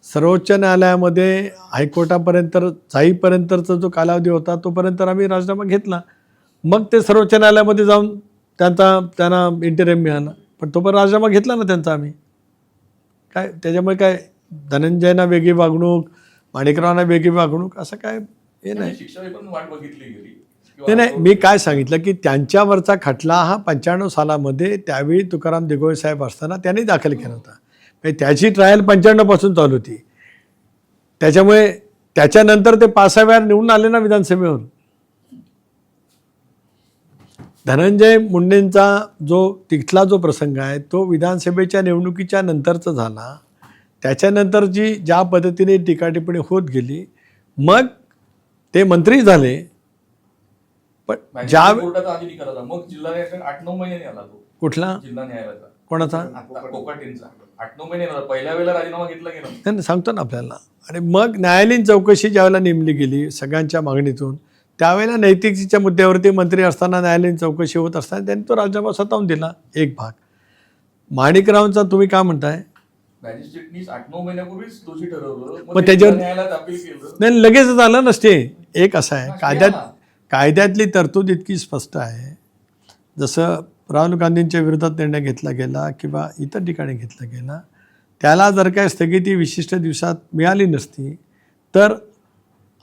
Speaker 1: सर्वोच्च न्यायालयामध्ये हायकोर्टापर्यंत जाईपर्यंतचा जो कालावधी होता तोपर्यंत आम्ही राजीनामा घेतला. मग ते सर्वोच्च न्यायालयामध्ये जाऊन त्यांना इंटरिम मिळाला, पण तोपर्यंत राजीनामा घेतला ना त्यांचा आम्ही. काय त्याच्यामुळे काय धनंजयना वेगळी वागणूक, माणिकरावांना वेगळी वागणूक असं काय हे नाही.
Speaker 7: शिक्षा पण वाट बघितली गेली.
Speaker 1: नाही, मी काय सांगितलं की त्यांच्यावरचा खटला हा 95 सालामध्ये त्यावेळी तुकाराम दिघोळे साहेब असताना त्यांनी दाखल केला होता. म्हणजे त्याची ट्रायल 95 पासून चालू होती. त्याच्यामुळे त्याच्यानंतर ते 5-6 वेळा निवडून आले ना विधानसभेवर. धनंजय मुंडेंचा तिथला जो प्रसंग आहे तो विधानसभेच्या निवडणुकीच्या नंतरचा झाला. त्याच्यानंतरची ज्या पद्धतीने टीकाटिप्पणी होत गेली, मग ते मंत्री झाले. पण ज्या
Speaker 7: कोर्टाचा आधी निकाल आला, मग जिल्हा न्यायालयाचा 8-9 महिन्यांनी आला तो
Speaker 1: कुठला
Speaker 7: जिल्हा न्यायालयाचा
Speaker 1: कोणाचा
Speaker 7: कोकाटेंचा 8-9 महिने आला. पहिल्या वेळेला राजीनामा घेतला गेला.
Speaker 1: नाही सांगतो ना आपल्याला. आणि मग न्यायालयीन चौकशी ज्यावेळेला नेमली गेली सगळ्यांच्या मागणीतून, त्यावेळेला नैतिकतेच्या मुद्द्यावरती मंत्री असताना न्यायालयीन चौकशी होत असताना त्यांनी तो राजीनामा स्वतःहून दिला. एक भाग. माणिकरावांचा तुम्ही काय म्हणताय,
Speaker 7: मॅजिस्ट्रेटनी 8-9 महिन्यापूर्वीच दोषी ठरवलं,
Speaker 1: मग त्याच्यावर
Speaker 7: न्यायालयात अपील केलं.
Speaker 1: नाही लगेचच आलं नसते. एक असं आहे, कायद्यातली तरतूद इतकी स्पष्ट आहे. जसं राहुल गांधींच्या विरोधात निर्णय घेतला गेला किंवा इतर ठिकाणी घेतला गेला, त्याला जर काय स्थगिती विशिष्ट दिवसात मिळाली नसती तर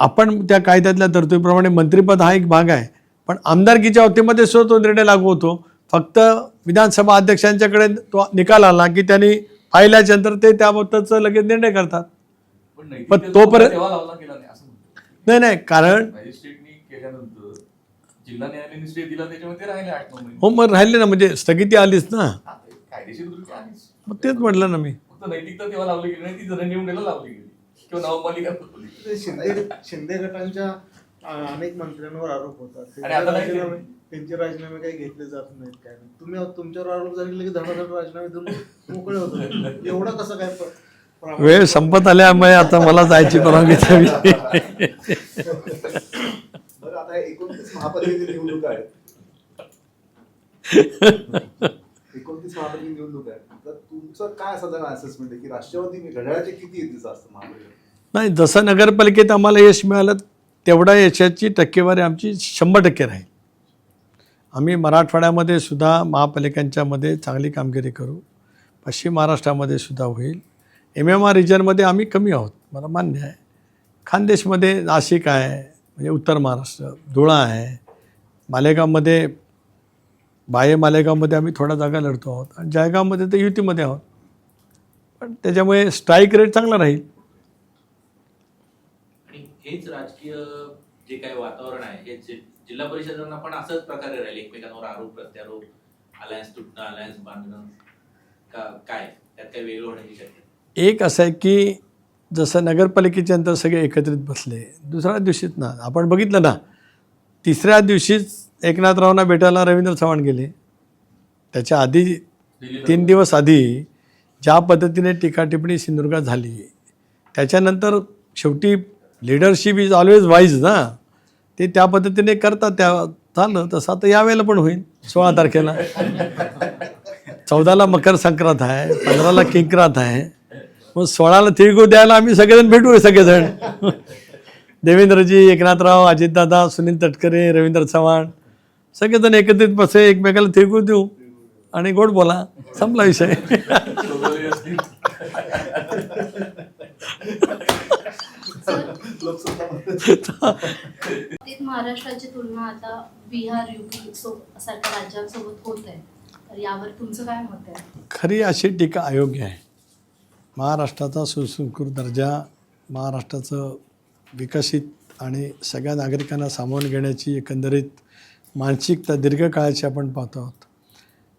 Speaker 1: आपण त्या कायद्यातल्या तरतुदीप्रमाणे मंत्रिपद हा एक भाग आहे, पण आमदारकीच्या बाबतीमध्ये सुद्धा तो निर्णय लागू होतो. फक्त विधानसभा अध्यक्षांच्याकडे तो निकाल आला की त्यांनी पाहिल्याच्यानंतर ते त्याबाबतचा लगेच निर्णय करतात. पण तोपर्यंत
Speaker 7: तेव्हा लावला गेला नाही असं म्हणतो.
Speaker 1: नाही कारण
Speaker 7: मॅजिस्ट्रेटनी केल्यानंतर जिल्हा न्यायालयाने स्टे दिला, त्याच्यामध्ये राहिले 8-9 महिने.
Speaker 1: हो मग राहिले ना, म्हणजे स्थगिती आलीच ना.
Speaker 7: कायदेशीर दृष्ट्या आलीच.
Speaker 1: मग तेच म्हटलं ना मी.
Speaker 7: फक्त नैतिकता तेव्हा लावली गेली नाही, ती धनंजय मुंडेला लावली गेली किंवा नवमालिका लावली.
Speaker 4: ते शिंदे गटांच्या अनेक मंत्र्यांवर आरोप होतात.
Speaker 7: आणि आता नाही
Speaker 4: त्यांचे राजीनामे काही घेतले जात नाहीत, काय नाही. तुम्ही तुमच्यावर आरोप झाले की धडाधड राजीनामे देऊन मोकळे होतो. एवढं कसं काय
Speaker 1: वेळ संपत आल्यामुळे आता मला जायची परवानगी द्यावी.
Speaker 2: बरं, आता 29 महापालिकेची निवडणूक आहे. 29 महापालिकेची निवडणूक आहे. तर तुमचं काय साधारण असेसमेंट आहे की राष्ट्रवादी घड्याळाचे किती येतील असतं महापालिकेत?
Speaker 1: नाही, जसं नगरपालिकेत आम्हाला यश मिळालं तेवढा यशाची टक्केवारी आमची 100% राहील. आम्ही मराठवाड्यामध्ये सुद्धा महापालिकांच्यामध्ये चांगली कामगिरी करू. पश्चिम महाराष्ट्रामध्ये सुद्धा होईल. MMR रिजनमध्ये आम्ही कमी आहोत, मला मान्य आहे. खानदेशमध्ये नाशिक आहे, म्हणजे उत्तर महाराष्ट्र, धुळा आहे. मालेगावमध्ये बाह्य मालेगावमध्ये आम्ही थोडा जागा लढतो आहोत आणि जळगावमध्ये तर युतीमध्ये आहोत. पण त्याच्यामुळे स्ट्राईक रेट चांगला राहील.
Speaker 5: आणि हेच राजकीय जे काही वातावरण आहे हे जिल्हा परिषदांना पण असंच प्रकारे राहील, एकमेकांवर आरोप प्रत्यारोप, अलायन्स तुटणं, अलायन्स बांधणं, काय त्यात काही वेगळं होण्याची शक्यता?
Speaker 1: एक असं आहे की जसं नगरपालिकेच्या नंतर सगळे एकत्रित बसले, दुसऱ्या दिवशीच ना आपण बघितलं ना, तिसऱ्या दिवशीच एकनाथरावांना भेटायला रवींद्र चव्हाण गेले. त्याच्या आधी 3 दिवस आधी ज्या पद्धतीने टीकाटिप्पणी सिंधुदुर्गात झाली, त्याच्यानंतर शेवटी लिडरशिप इज ऑलवेज वाईज ना, ते त्या पद्धतीने करतात. त्या झालं तसं आता यावेळेला पण होईल. 16 तारखेला 14ला मकर संक्रांत आहे, 15ला किंक्रांत आहे, मग 16ला तिळगुळ द्यायला आम्ही सगळेजण भेटू. सगळेजण देवेंद्रजी, एकनाथराव, अजितदादा, सुनील तटकरे, रवींद्र चव्हाण सगळेजण एकत्रित बसे, एकमेकाला तिळगुळ देऊ आणि गोड बोला, संपला विषय.
Speaker 8: महाराष्ट्राची तुलना आता बिहार, UP सारख्या राज्यांसोबत होत आहे, तर यावर तुमचं काय मत आहे?
Speaker 1: खरी अशी टीका अयोग्य आहे. महाराष्ट्राचा सुसंस्कृत दर्जा, महाराष्ट्राचं विकसित आणि सगळ्या नागरिकांना सामावून घेण्याची एकंदरीत मानसिकता दीर्घकाळाची आपण पाहतो आहोत.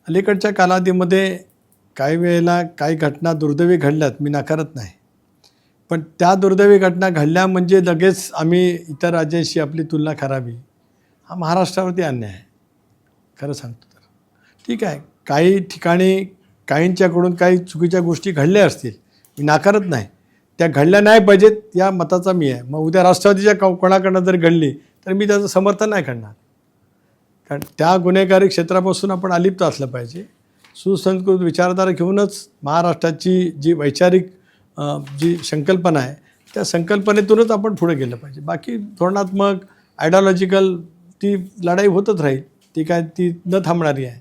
Speaker 1: अलीकडच्या कालावधीमध्ये काही वेळेला काही घटना दुर्दैवी घडल्यात, मी नाकारत नाही, पण त्या दुर्दैवी घटना घडल्या म्हणजे लगेच आम्ही इतर राज्यांशी आपली तुलना करावी, हा महाराष्ट्रावरती अन्याय आहे. खरं सांगतो तर ठीक आहे, काही ठिकाणी काहींच्याकडून काही चुकीच्या गोष्टी घडल्या असतील, मी नाकारत नाही, त्या घडल्या नाही पाहिजेत या मताचा मी आहे. मग उद्या राष्ट्रवादीच्या कोणाकडनं जर घडली तर मी त्याचं समर्थन नाही करणार, कारण त्या गुन्हेगारी क्षेत्रापासून आपण अलिप्त असलं पाहिजे. सुसंस्कृत विचारधारा घेऊनच महाराष्ट्राची जी वैचारिक जी संकल्पना आहे त्या संकल्पनेतूनच आपण पुढे गेलं पाहिजे. बाकी धोरणात्मक आयडिओलॉजिकल ती लढाई होतच राहील, ती काय ती न थांबणारी आहे.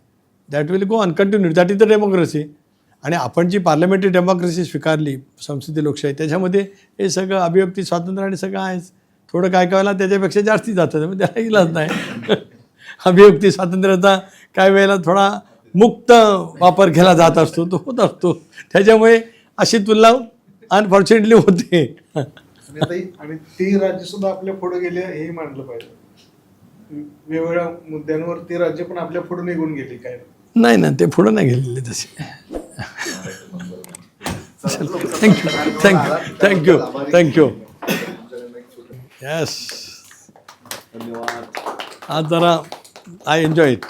Speaker 1: That will go on continue, that is the democracy. आणि आपण जी पार्लमेंटरी डेमोक्रेसी स्वीकारली, संसदीय लोकशाही, त्याच्यामध्ये हे सगळं अभिव्यक्ती स्वातंत्र्य आणि सगळं आहेच. थोडं काय काय त्याच्यापेक्षा जास्ती जातं, म्हणजे त्याला इलाज नाही. अभिव्यक्ती स्वातंत्र्याचा काही वेळेला थोडा मुक्त वापर केला जात असतो, तो होत असतो. त्याच्यामुळे अशी तुलना अनफॉर्च्युनेटली होते.
Speaker 4: आणि ती राज्य सुद्धा आपल्या पुढे गेले हेही मानलं पाहिजे. वेगवेगळ्या मुद्द्यांवर ते राज्य पण आपल्या पुढे निघून गेली काय?
Speaker 1: नाही ना, ते पुढं नाही गेलेले तसे. थँक्यू. येस,
Speaker 2: धन्यवाद.
Speaker 1: आज जरा आय एन्जॉय इट.